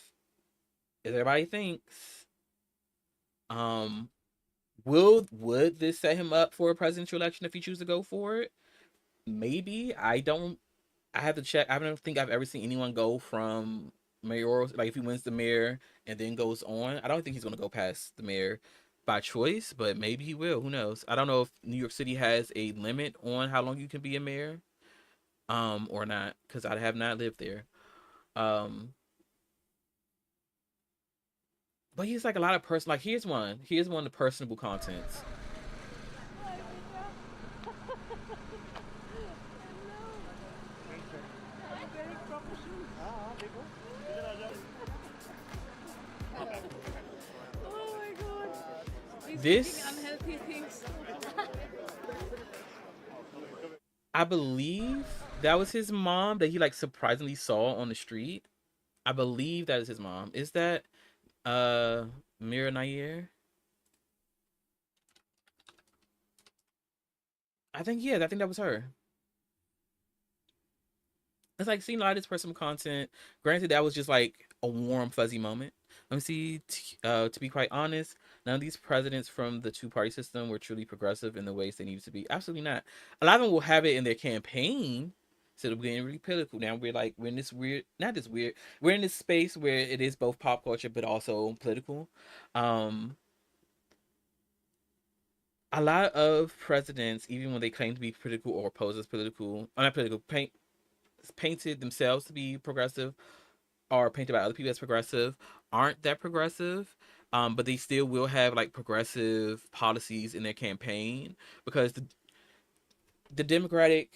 as everybody thinks. Um, would this set him up for a presidential election if he chooses to go for it? Maybe. I don't. I have to check. I don't think I've ever seen anyone go from mayoral, like if he wins the mayor and then goes on. I don't think he's going to go past the mayor by choice, but maybe he will. Who knows? I don't know if New York City has a limit on how long you can be a mayor, or not, because I have not lived there. Um, but he's like a lot of person. Like here's one. Here's one of the personable contents. Oh my god. He's eating This, unhealthy things. I believe that was his mom that he like surprisingly saw on the street. I believe that is his mom. Is that uh Mira Nair? I think, yeah, I think that was her. It's like seeing a lot of this personal content. Granted, that was just like a warm, fuzzy moment. Let me see. To be quite honest, none of these presidents from the two-party system were truly progressive in the ways they needed to be. Absolutely not. A lot of them will have it in their campaign. So we're getting really political. Now we're in this weird, not this weird, we're in this space where it is both pop culture but also political. Um, a lot of presidents, even when they claim to be political or pose as political, not political, painted themselves to be progressive or painted by other people as progressive, aren't that progressive. But they still will have like progressive policies in their campaign, because the Democratic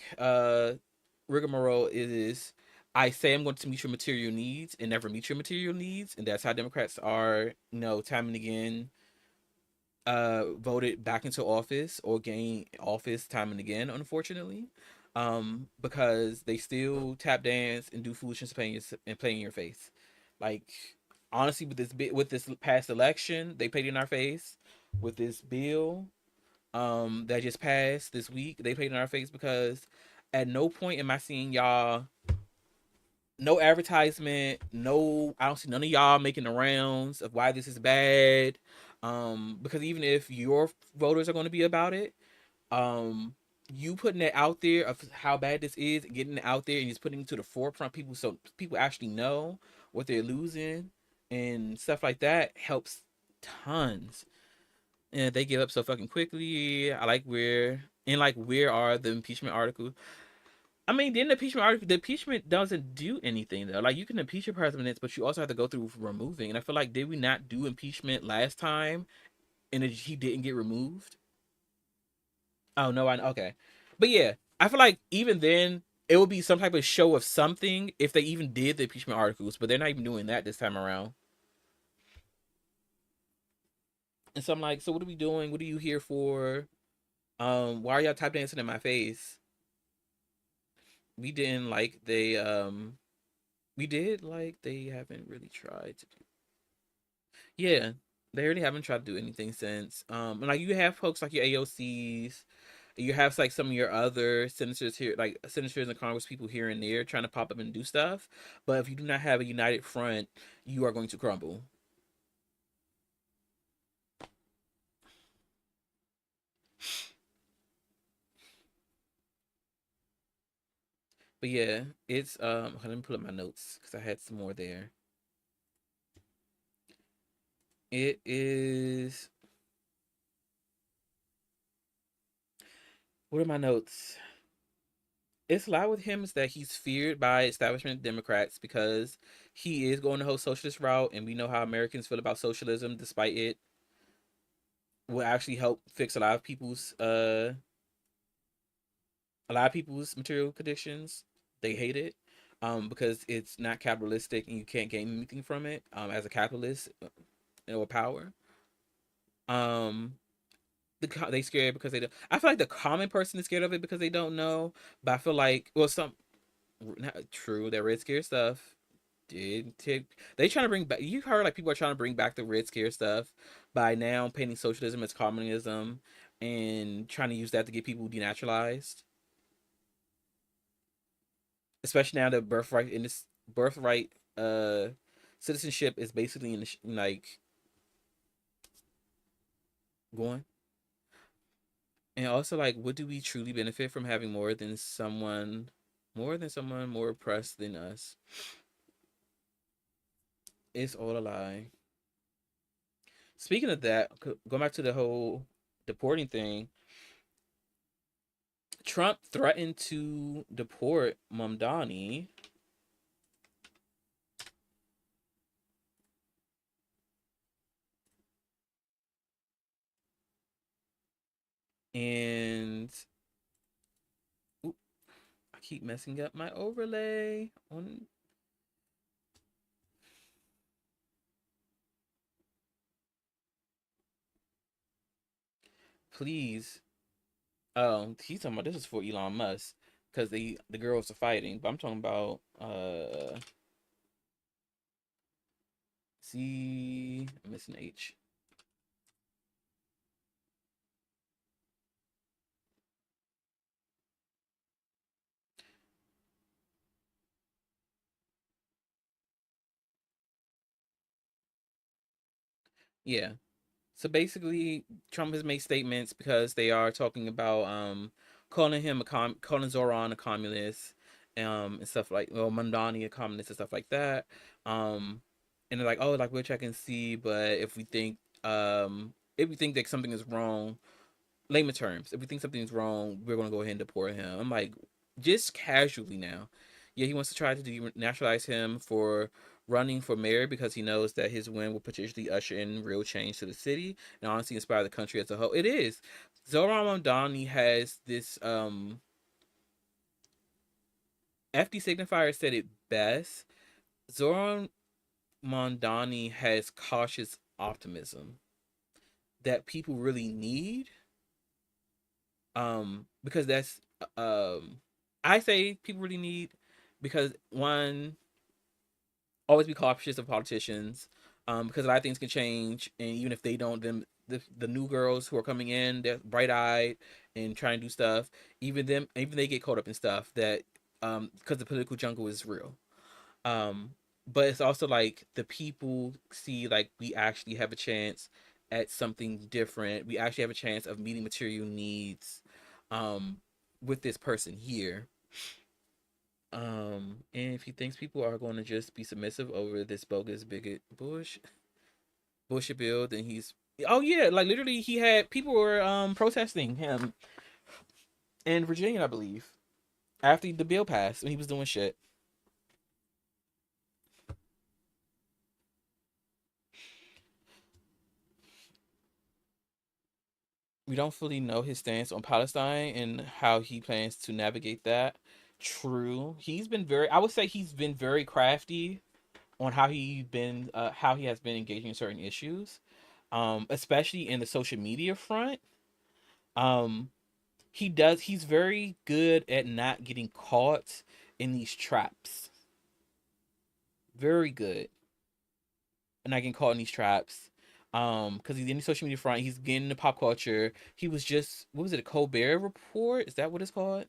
rigmarole is I say I'm going to meet your material needs and never meet your material needs, and that's how Democrats are, time and again voted back into office or gain office time and again, unfortunately. Because they still tap dance and do foolishness and play in your face. Like, honestly, with this past election, they played in our face. With this bill that just passed this week, they played in our face, because at no point am I seeing y'all, no advertisement, no, I don't see none of y'all making the rounds of why this is bad. Because even if your voters are going to be about it, um, you putting it out there of how bad this is, getting it out there and just putting it to the forefront, people, so people actually know what they're losing and stuff like that, helps tons. And they give up so fucking quickly. I like where are the impeachment articles? I mean, the impeachment doesn't do anything though. Like, you can impeach your presidents, but you also have to go through removing. And I feel like, did we not do impeachment last time, and he didn't get removed? Oh no, I okay, but yeah, I feel like even then it would be some type of show of something if they even did the impeachment articles, but they're not even doing that this time around. And so I'm like, so what are we doing? What are you here for? Why are y'all tap dancing in my face? We didn't like they we did like they haven't really tried to do. Yeah, they really haven't tried to do anything since. And like you have folks like your AOCs, you have like some of your other senators here, like senators and Congress people here and there trying to pop up and do stuff. But if you do not have a united front, you are going to crumble. But yeah, it's let me pull up my notes because I had some more there. It is. What are my notes? It's a lot with him is that he's feared by establishment Democrats because he is going the whole socialist route, and we know how Americans feel about socialism, despite it will actually help fix a lot of people's material conditions. They hate it because it's not capitalistic and you can't gain anything from it as a capitalist or power. Um, they scared because they don't. I feel like the common person is scared of it because they don't know. But I feel like some not true that Red Scare stuff did take. They trying to bring back. You heard like people are trying to bring back the Red Scare stuff by now painting socialism as communism and trying to use that to get people denaturalized. Especially now that birthright citizenship is basically in the like going. And also, like, what do we truly benefit from having more than someone more oppressed than us? It's all a lie. Speaking of that, going back to the whole deporting thing, Trump threatened to deport Mamdani. And oop, I keep messing up my overlay on. Please. Oh, he's talking about this is for Elon Musk because the girls are fighting. But I'm talking about see, I'm missing H. Yeah. So basically, Trump has made statements because they are talking about calling Zoran a communist, and stuff like Mandani a communist and stuff like that. Um and they're like, oh, like we'll check and see, but if we think that something is wrong, layman terms, if we think something's wrong, we're gonna go ahead and deport him. I'm like, just casually now. Yeah, he wants to try to denaturalize him for running for mayor because he knows that his win will potentially usher in real change to the city and honestly inspire the country as a whole. It is. Zoran Mamdani has this FD signifier said it best. Zoran Mamdani has cautious optimism that people really need because that's I say people really need because one, always be cautious of politicians because a lot of things can change, and even if they don't, then the new girls who are coming in, they're bright-eyed and trying to do stuff. Even they get caught up in stuff that because the political jungle is real. um but it's also like the people see like we actually have a chance at something different. We actually have a chance of meeting material needs um with this person here. And if he thinks people are going to just be submissive over this bogus bigot bullshit bill, then he's oh yeah, like literally he had people were protesting him in Virginia, I believe, after the bill passed when he was doing shit. We don't fully know his stance on Palestine and how he plans to navigate that. True, I would say he's been very crafty on how he has been engaging in certain issues, especially in the social media front. Um, he's very good at not getting caught in these traps. Very good at not getting caught in these traps. Because he's in the social media front, he's getting the pop culture. He was just what was it, a Colbert Report? Is that what it's called?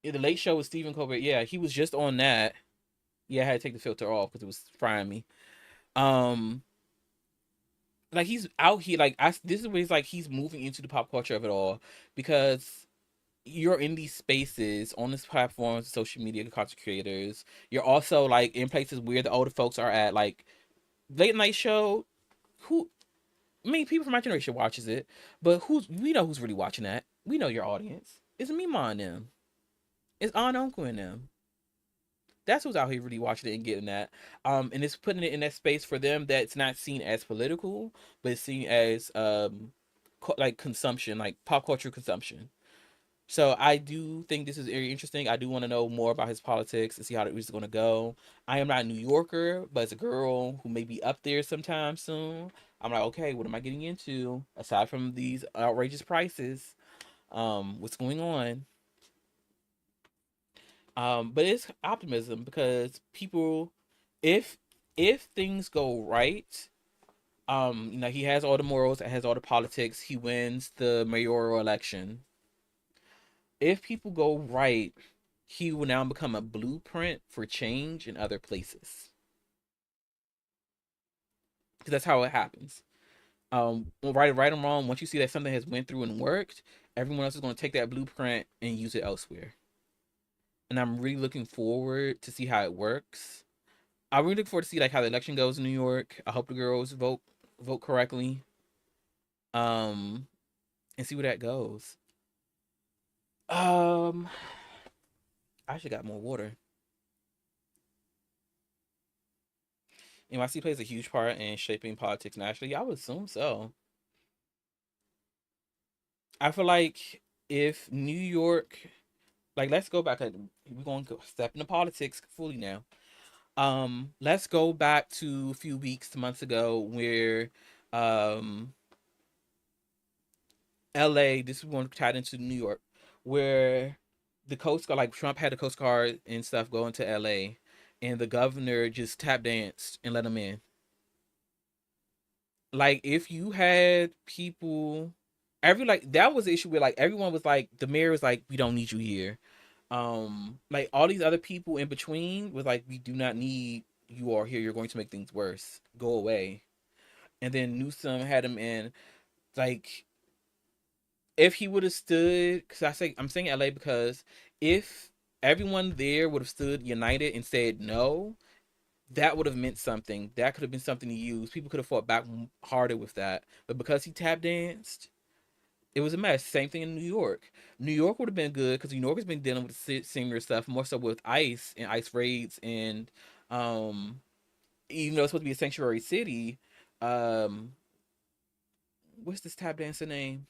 Yeah, the Late Show with Stephen Colbert. Yeah, he was just on that. Yeah, I had to take the filter off because it was frying me. Um, like he's out here. Like this is where he's like he's moving into the pop culture of it all because you're in these spaces on these platforms, social media content creators. You're also like in places where the older folks are at, like late night show. Who I mean, people from my generation watches it, but we know who's really watching that. We know your audience. It's me, ma, and them. It's aunt, uncle, and them. That's who's out here really watching it and getting that. And it's putting it in that space for them that's not seen as political, but it's seen as like consumption, like pop culture consumption. So I do think this is very interesting. I do want to know more about his politics and see how it is going to go. I am not a New Yorker, but as a girl who may be up there sometime soon, I'm like, okay, what am I getting into aside from these outrageous prices? What's going on? But it's optimism because people, if if things go right, he has all the morals, has all the politics. He wins the mayoral election. If people go right, he will now become a blueprint for change in other places. Because that's how it happens. Right and wrong. Once you see that something has went through and worked, everyone else is going to take that blueprint and use it elsewhere. And I'm really looking forward to see how it works. I really look forward to see like how the election goes in New York. I hope the girls vote correctly. Um, and see where that goes. Um, I should got more water. NYC plays a huge part in shaping politics nationally. I would assume so. I feel like if New York, like, let's go back. We're going to step into politics fully now. Let's go back to a few weeks, months ago, where um LA, this is one tied into New York, where the Coast Guard, like Trump had the Coast Guard and stuff go into LA, and the governor just tap danced and let them in. Like, if you had people, like, that was the issue where, like, everyone was like, the mayor was like, we don't need you here. Like, all these other people in between was like, we do not need you all here. You're going to make things worse. Go away. And then Newsom had him in. Like, if he would have stood, because I'm saying LA because if everyone there would have stood united and said no, that would have meant something. That could have been something to use. People could have fought back harder with that. But because he tap danced, it was a mess. Same thing in New York. New York would have been good because New York has been dealing with similar stuff, more so with ICE and ICE raids, and um, even though it's supposed to be a sanctuary city, um, what's this tap dancer name?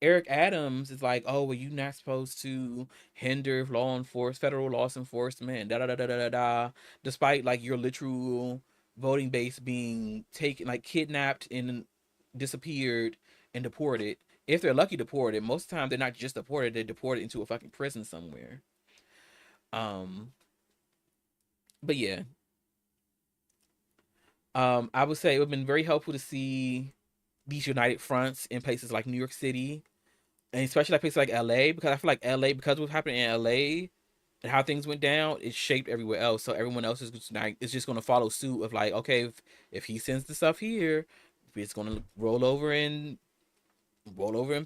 Eric Adams is like, oh, well, you're not supposed to hinder federal law enforcement, da da da da da da da. Despite like your literal voting base being taken, like kidnapped and disappeared and deported. If they're lucky, deported. Most of the time, they're not just deported; they're deported into a fucking prison somewhere. Um, but yeah, I would say it would have been very helpful to see these united fronts in places like New York City, and especially like places like LA, because I feel like LA, because of what's happening in LA and how things went down, it shaped everywhere else. So everyone else is just going to follow suit of like, okay, if he sends the stuff here, it's going to roll over and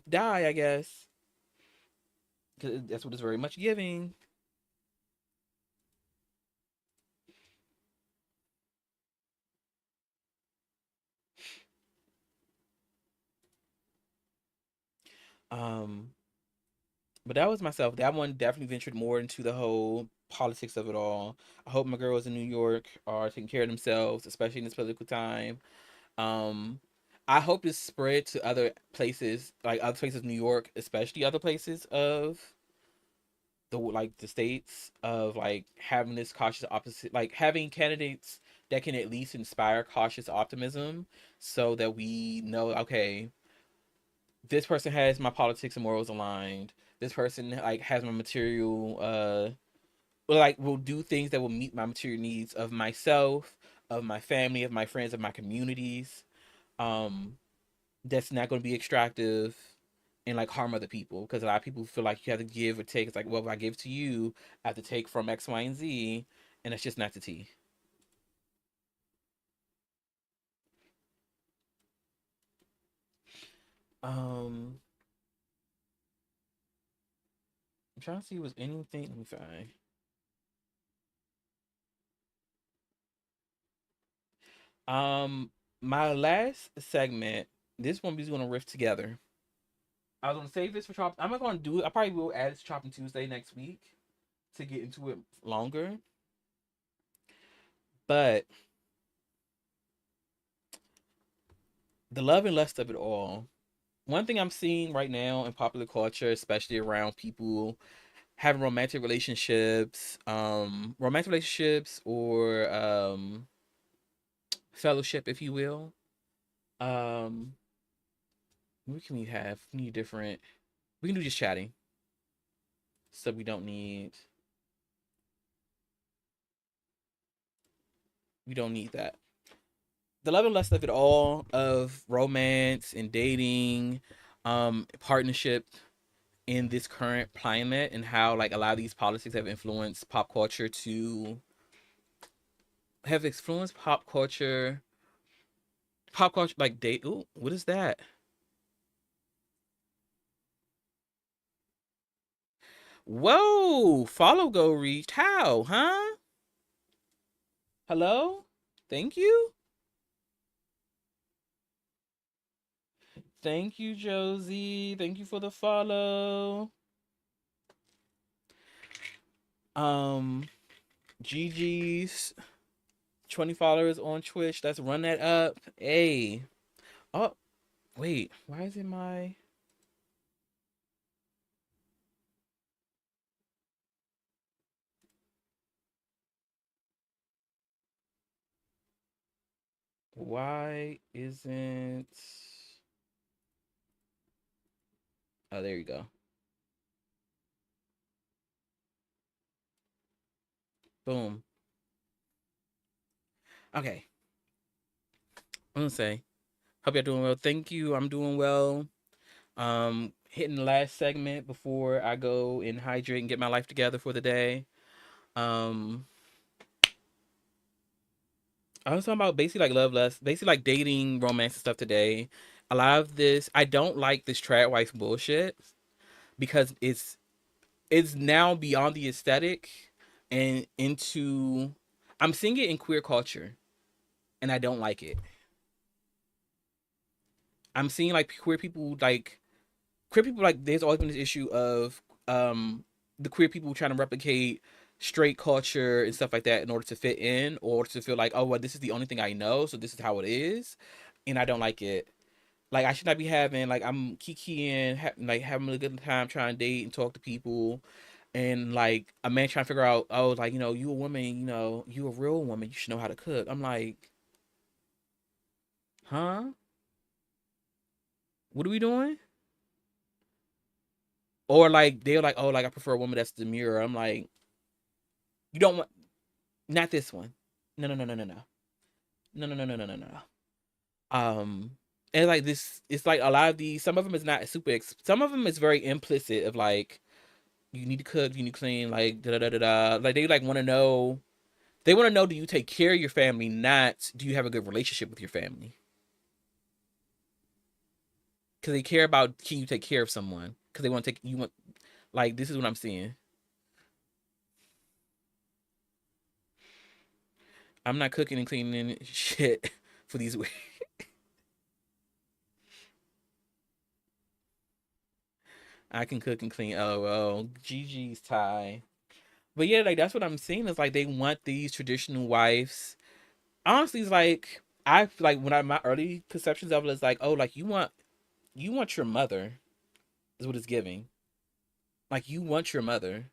die, I guess. 'Cause that's what it's very much giving. Um, but that was myself. That one definitely ventured more into the whole politics of it all. I hope my girls in New York are taking care of themselves, especially in this political time. Um, I hope this spread to other places, like other places in New York, especially other places of the states, of like having this cautious opposite, like having candidates that can at least inspire cautious optimism, so that we know, okay, this person has my politics and morals aligned. This person like has my material, like will do things that will meet my material needs of myself, of my family, of my friends, of my communities. Um, that's not going to be extractive and like harm other people, because a lot of people feel like you have to give or take. It's like, well, if I give to you, I have to take from X, Y, and Z, and that's just not the tea. Um, trying to see if was anything. Let me find. My last segment. This one we're gonna riff together. I was gonna save this for chop. I'm not gonna do it. I probably will add it to Chopping Tuesday next week to get into it longer. But the love and lust of it all. One thing I'm seeing right now in popular culture, especially around people having romantic relationships or fellowship, if you will. Um, what can we have? We need different. We can do just chatting, so we don't need. We don't need that. The love and lust of it all, of romance and dating, partnership in this current climate, and how like a lot of these politics have influenced pop culture like date. Ooh, what is that? Whoa, follow go reached. How, huh? Hello? Thank you. Thank you, Josie. Thank you for the follow. Um, GG's 20 followers on Twitch. Let's run that up. Hey. Oh, wait. Why is it my. Why isn't. Oh, there you go. Boom. Okay. I'm gonna say, hope y'all doing well. Thank you. I'm doing well. Hitting the last segment before I go and hydrate and get my life together for the day. Um, I was talking about basically like love less, basically like dating, romance and stuff today. A lot of this, I don't like this trad wife bullshit because it's now beyond the aesthetic and into. I'm seeing it in queer culture, and I don't like it. I'm seeing like queer people like there's always been this issue of the queer people trying to replicate straight culture and stuff like that in order to fit in or to feel like, oh well, this is the only thing I know, so this is how it is, and I don't like it. Like I should not be having like I'm kikiing, like having a good time trying to date and talk to people, and like a man trying to figure out, oh, like you a woman, you a real woman, you should know how to cook. I'm like, huh? What are we doing? Or like they're like, oh, like I prefer a woman that's demure. I'm like, you don't want not this one. No, no, no, no, no, no, no, no, no, no, no, no, no. Um, and like this, it's like a lot of these. Some of them is not super. Some of them is very implicit of like you need to cook, you need to clean, like da da da da da. Like they like want to know. They want to know, do you take care of your family? Not do you have a good relationship with your family? Because they care about can you take care of someone? Because they want to take you want like this is what I'm seeing. I'm not cooking and cleaning shit for these. I can cook and clean. LOL. GG's Ty. But yeah, like that's what I'm seeing is like they want these traditional wives. Honestly, it's like I like when I my early perceptions of it is like, oh, like you want your mother is what it's giving. Like you want your mother,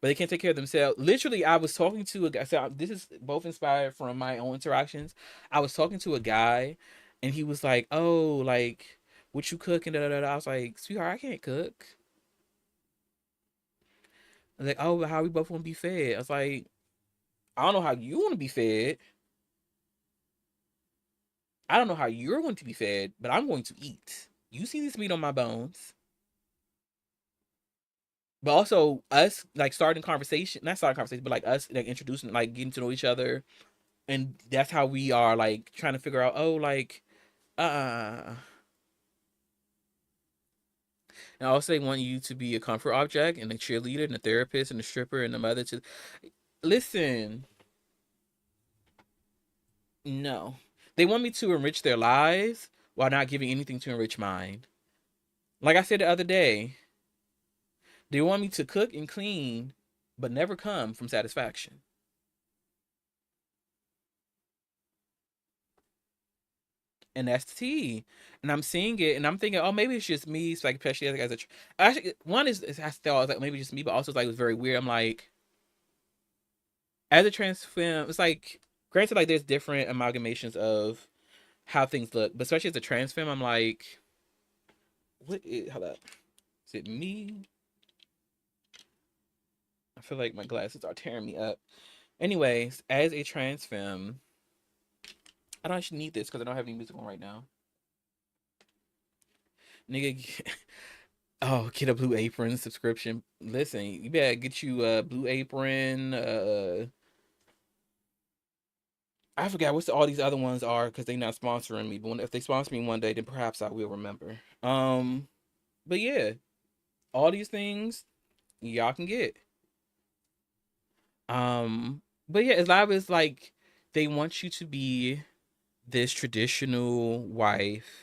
but they can't take care of themselves. Literally, I was talking to a guy. So this is both inspired from my own interactions. I was talking to a guy, and he was like, "Oh, like what you cooking?" Da, da, da, da. I was like, "Sweetheart, I can't cook." I was like, "Oh, but how we both want to be fed?" I was like, "I don't know how you want to be fed. I don't know how you're going to be fed, but I'm going to eat. You see this meat on my bones." But also us like starting conversation, not starting conversation, but like us like introducing, like getting to know each other, and that's how we are like trying to figure out. Oh, like, and And also, they want you to be a comfort object and a cheerleader and a therapist and a stripper and a mother to. Listen, no. They want me to enrich their lives while not giving anything to enrich mine. Like I said the other day, they want me to cook and clean, but never come from satisfaction. And that's the tea. And I'm seeing it, and I'm thinking, oh, maybe it's just me. It's like, especially as a, actually, one is I thought like maybe just me, but also it's like it was very weird. I'm like, as a trans femme, it's like, granted, like there's different amalgamations of how things look, but especially as a trans femme, I'm like, what is, hold up, is it me? I feel like my glasses are tearing me up. Anyways, as a trans femme, I don't actually need this because I don't have any music on right now. Nigga, oh, get a Blue Apron subscription. Listen, you better get you a Blue Apron. I forgot what all these other ones are because they're not sponsoring me. But if they sponsor me one day, then perhaps I will remember. But yeah, all these things y'all can get. But yeah, as live as like they want you to be this traditional wife.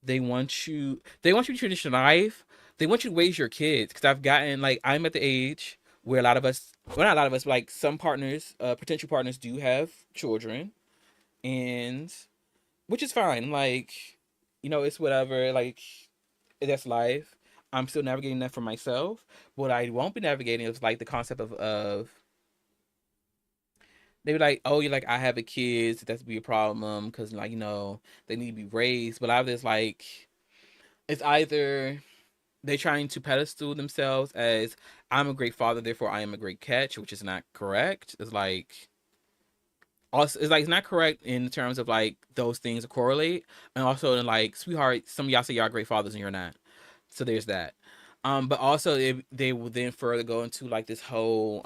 They want you to be traditional wife. They want you to raise your kids. Cause I've gotten like I'm at the age where a lot of us, well not a lot of us, but like some partners, potential partners do have children. And which is fine. Like, it's whatever. Like, that's life. I'm still navigating that for myself. What I won't be navigating is like the concept of they be like, oh, you're like, I have a kid, so that's be a problem because like they need to be raised. But I was just like, it's either they trying to pedestal themselves as I'm a great father, therefore I am a great catch, which is not correct. It's like also it's like it's not correct in terms of like those things correlate, and also in like sweetheart, some of y'all say y'all are great fathers and you're not. So there's that. But also they will then further go into like this whole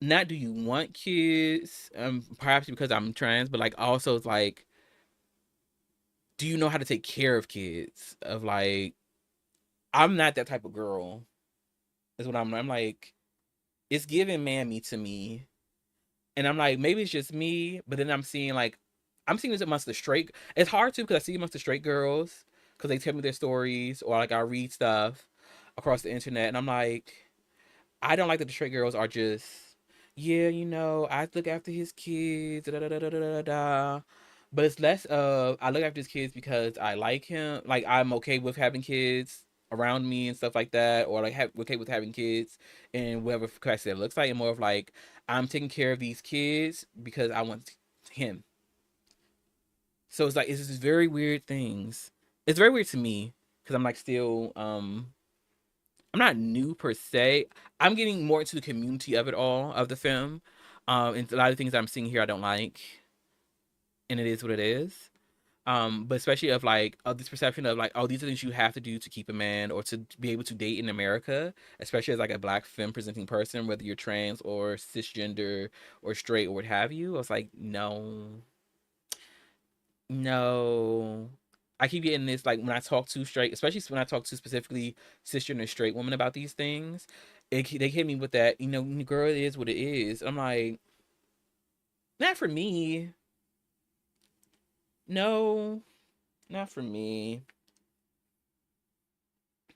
not do you want kids? Perhaps because I'm trans, but like also it's like, do you know how to take care of kids? Of like, I'm not that type of girl. Is what I'm like, it's giving mammy to me. And I'm like, maybe it's just me, but then I'm seeing this amongst the straight. It's hard too because I see amongst the straight girls because they tell me their stories or like I read stuff across the internet, and I'm like, I don't like that the straight girls are just, yeah, I look after his kids, da da da da da da da. But it's less of I look after his kids because I like him, like I'm okay with having kids around me and stuff like that, or like okay with having kids in whatever capacity that looks like, and more of like I'm taking care of these kids because I want him. So it's like it's just very weird things. It's very weird to me because I'm like still I'm not new per se. I'm getting more into the community of it all of the film. And a lot of things I'm seeing here I don't like, and it is what it is. But especially of this perception of like, oh, these are things you have to do to keep a man or to be able to date in America, especially as like a black femme presenting person, whether you're trans or cisgender or straight or what have you. I was like, no, no. I keep getting this like when I talk to straight, especially when I talk to specifically cisgender straight women about these things, they hit me with that, girl, it is what it is. I'm like, not for me. No, not for me.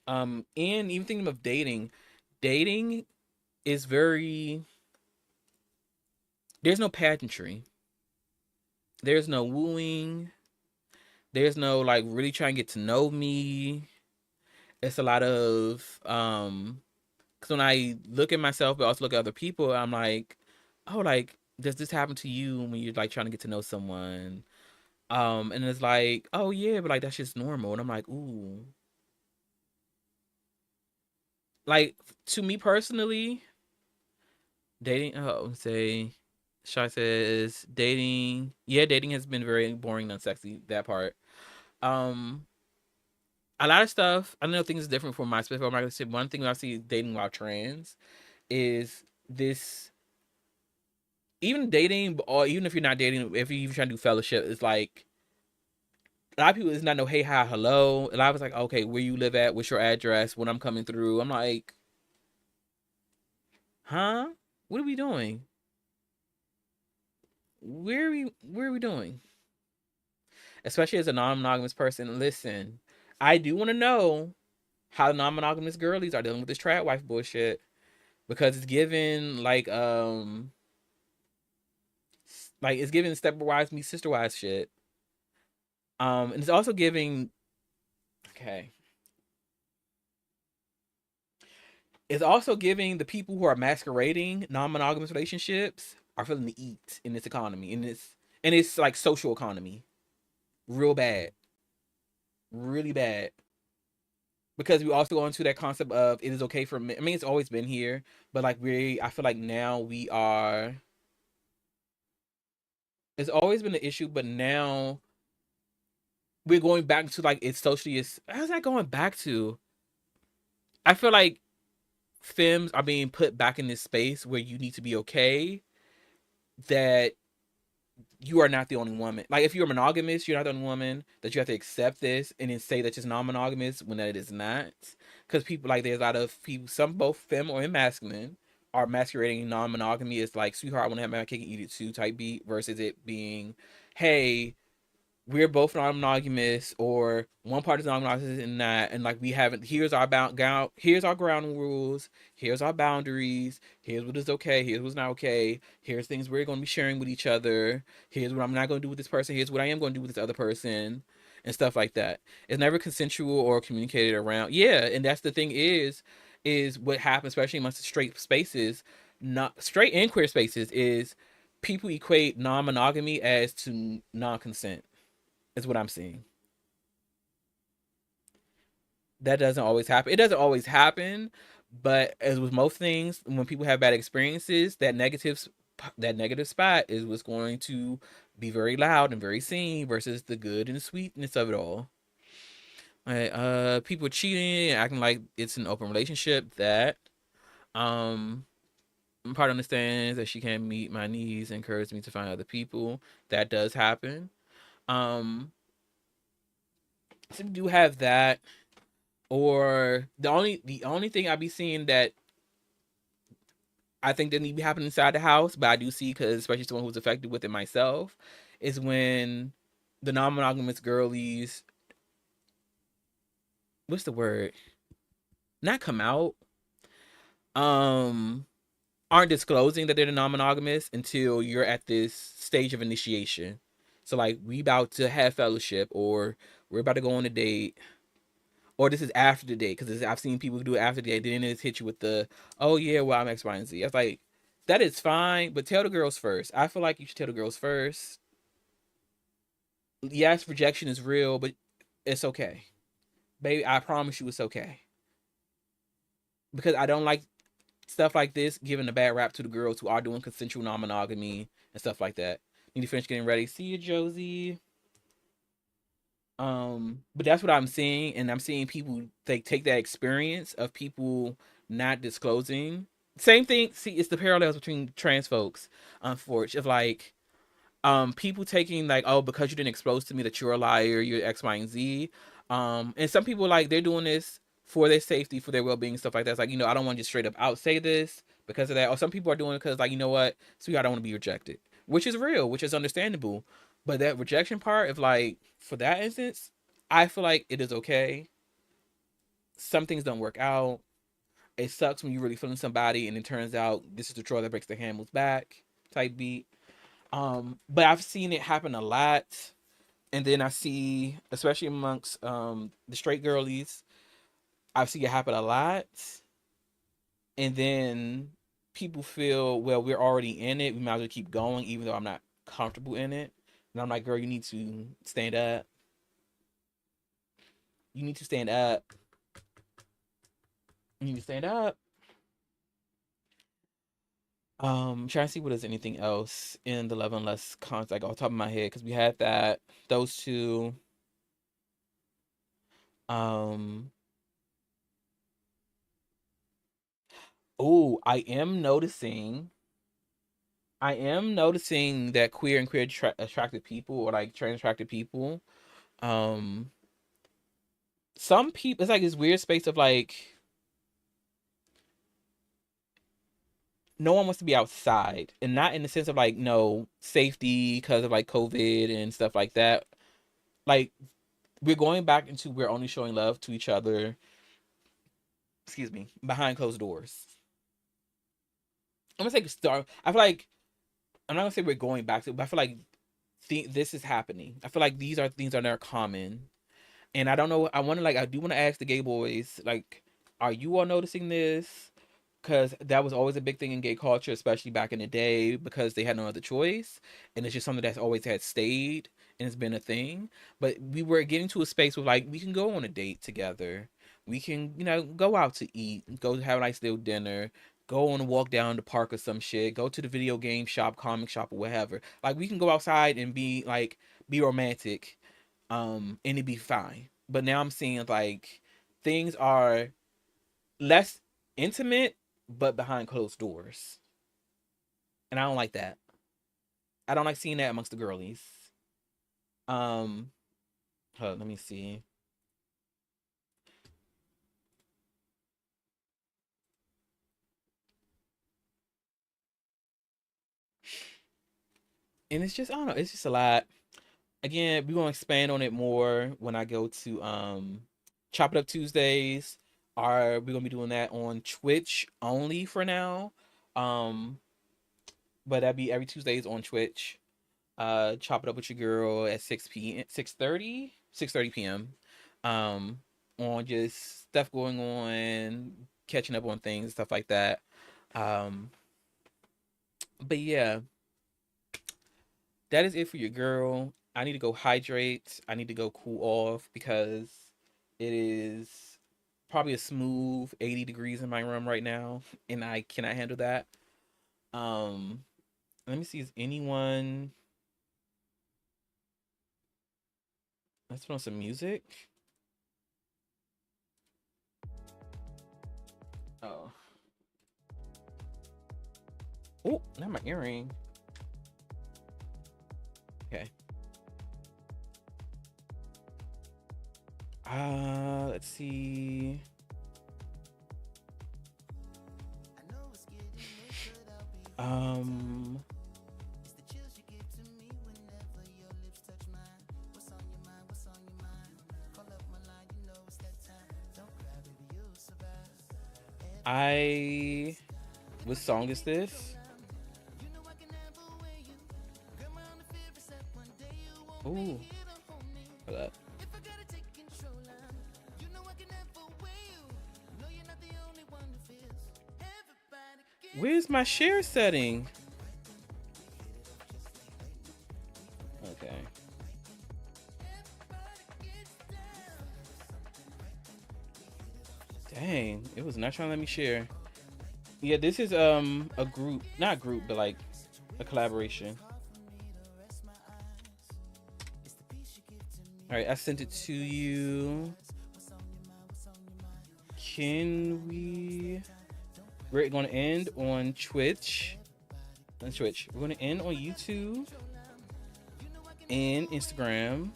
And even thinking of dating is very. There's no pageantry. There's no wooing. There's no like really trying to get to know me. It's a lot of because when I look at myself, but also look at other people, I'm like, oh, like, does this happen to you when you're like trying to get to know someone? And it's like, oh yeah, but like that's just normal. And I'm like, ooh, like to me personally, dating. Oh, say, Shy says dating. Yeah, dating has been very boring and unsexy. That part. Um, a lot of stuff. I don't know things is different from my specific. I'm not gonna say one thing I see dating while trans is this even dating or even if you're not dating, if you're even trying to do fellowship, it's like a lot of people is not no hey hi hello. And I was like, okay, where you live at? What's your address? When I'm coming through, I'm like, huh? What are we doing? Where are we doing? Especially as a non-monogamous person, listen, I do want to know how non-monogamous girlies are dealing with this trad wife bullshit because it's given like it's giving stepwise me sisterwise shit. And it's also giving okay. It's also giving the people who are masquerading non-monogamous relationships are feeling the eat in this economy, and it's like social economy, real bad, really bad. Because we also go into that concept of it is okay for men. I mean, it's always been here, but like I feel like now we are. It's always been an issue, but now we're going back to like it's socially. How's that going back to? I feel like femmes are being put back in this space where you need to be okay that you are not the only woman. Like if you're monogamous, you're not the only woman. That you have to accept this and then say that it's non-monogamous when that it is not. Because people like there's a lot of people, some both femme or masculine, are masquerading non-monogamy as like, sweetheart, I want to have my cake and eat it too type beat, versus it being, hey, we're both non-monogamous, or one part is non-monogamous and not, and like we haven't. Here's our ground rules. Here's our boundaries. Here's what is okay. Here's what's not okay. Here's things we're going to be sharing with each other. Here's what I'm not going to do with this person. Here's what I am going to do with this other person, and stuff like that. It's never consensual or communicated around. Yeah, and that's the thing is what happens, especially amongst the straight spaces, not straight and queer spaces, is people equate non-monogamy as to non-consent is what I'm seeing. That doesn't always happen. It doesn't always happen, but as with most things, when people have bad experiences, that negative spot is what's going to be very loud and very seen versus the good and sweetness of it all. Right, people cheating, acting like it's an open relationship. That um, part understands that she can't meet my needs, encourages me to find other people. That does happen. Um, so we do have that. Or the only thing I be seeing that I think that need to be happening inside the house, but I do see, because especially someone who's affected with it myself, is when the non-monogamous girlies, what's the word? Not come out. Um, aren't disclosing that they're non-monogamous until you're at this stage of initiation. So like we about to have fellowship, or we're about to go on a date, or this is after the date, because I've seen people do it after the date. Then it's hit you with the, oh yeah, well I'm X, Y, and Z. I was like, that is fine, but tell the girls first. I feel like you should tell the girls first. Yes, rejection is real, but it's okay, baby. I promise you, it's okay. Because I don't like stuff like this giving a bad rap to the girls who are doing consensual non-monogamy and stuff like that. Need to finish getting ready. See you, Josie. But that's what I'm seeing, and I'm seeing people take that experience of people not disclosing. Same thing. See, it's the parallels between trans folks, unfortunately. Of like, people taking like, oh, because you didn't expose to me that you're a liar, you're X, Y, and Z. And some people like they're doing this for their safety, for their well-being, stuff like that. It's like, I don't want to just straight up out say this because of that. Or some people are doing it because like, you know what, sweetheart, I don't want to be rejected, which is real, which is understandable. But that rejection part, if like for that instance, I feel like it is okay. Some things don't work out. It sucks when you're really feeling somebody and it turns out this is the straw that breaks the camel's back type beat. But I've seen it happen a lot. And then I see, especially amongst the straight girlies, I've seen it happen a lot. And then people feel, well, we're already in it. We might as well keep going, even though I'm not comfortable in it. And I'm like, girl, you need to stand up. You need to stand up. You need to stand up. Trying to see what is anything else in the Love and Lust context, like off the top of my head, because we had that, those two. Um, oh, I am noticing that queer and queer attracted people, or like trans attracted people, Some people, it's like this weird space of like no one wants to be outside, and not in the sense of like no safety because of like COVID and stuff like that. Like we're going back into we're only showing love to each other, excuse me, behind closed doors. I'm gonna say start. I feel like I'm not gonna say we're going back to, but I feel like this is happening. I feel like these are things are now common, and I don't know. I want to like I do want to ask the gay boys like, are you all noticing this? Because that was always a big thing in gay culture, especially back in the day, because they had no other choice, and it's just something that's always had stayed and it's been a thing. But we were getting to a space where like we can go on a date together, we can go out to eat, go have a nice little dinner, go on a walk down the park or some shit, go to the video game shop, comic shop, or whatever. Like we can go outside and be romantic, and it'd be fine. But now I'm seeing like things are less intimate but behind closed doors, and I don't like that. I don't like seeing that amongst the girlies. um Hold on, let me see. And it's just, I don't know, it's just a lot. Again, we're gonna expand on it more when I go to Chop It Up Tuesdays. We're gonna be doing that on Twitch only for now. um but that'd be every Tuesdays on Twitch. Chop It Up with your girl at 6 p.m. 6:30 p.m. On just stuff going on, catching up on things, stuff like that. Um but yeah, that is it for your girl. I need to go hydrate. I need to go cool off because it is probably a smooth 80 degrees in my room right now, and I cannot handle that. Um Let me see, is anyone, let's put on some music. Oh. Oh, not my earring. Okay. Let's see. Um, what song is this? Ooh, hold up. Where's my share setting? Okay. Dang, it was not trying to let me share. Yeah, this is a group, not group, but like a collaboration. All right, I sent it to you. Can we? We're going to end on Twitch. We're going to end on YouTube and Instagram.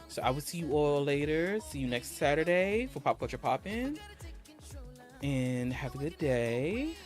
So I will see you all later. See you next Saturday for Pop Culture Poppin'. And have a good day.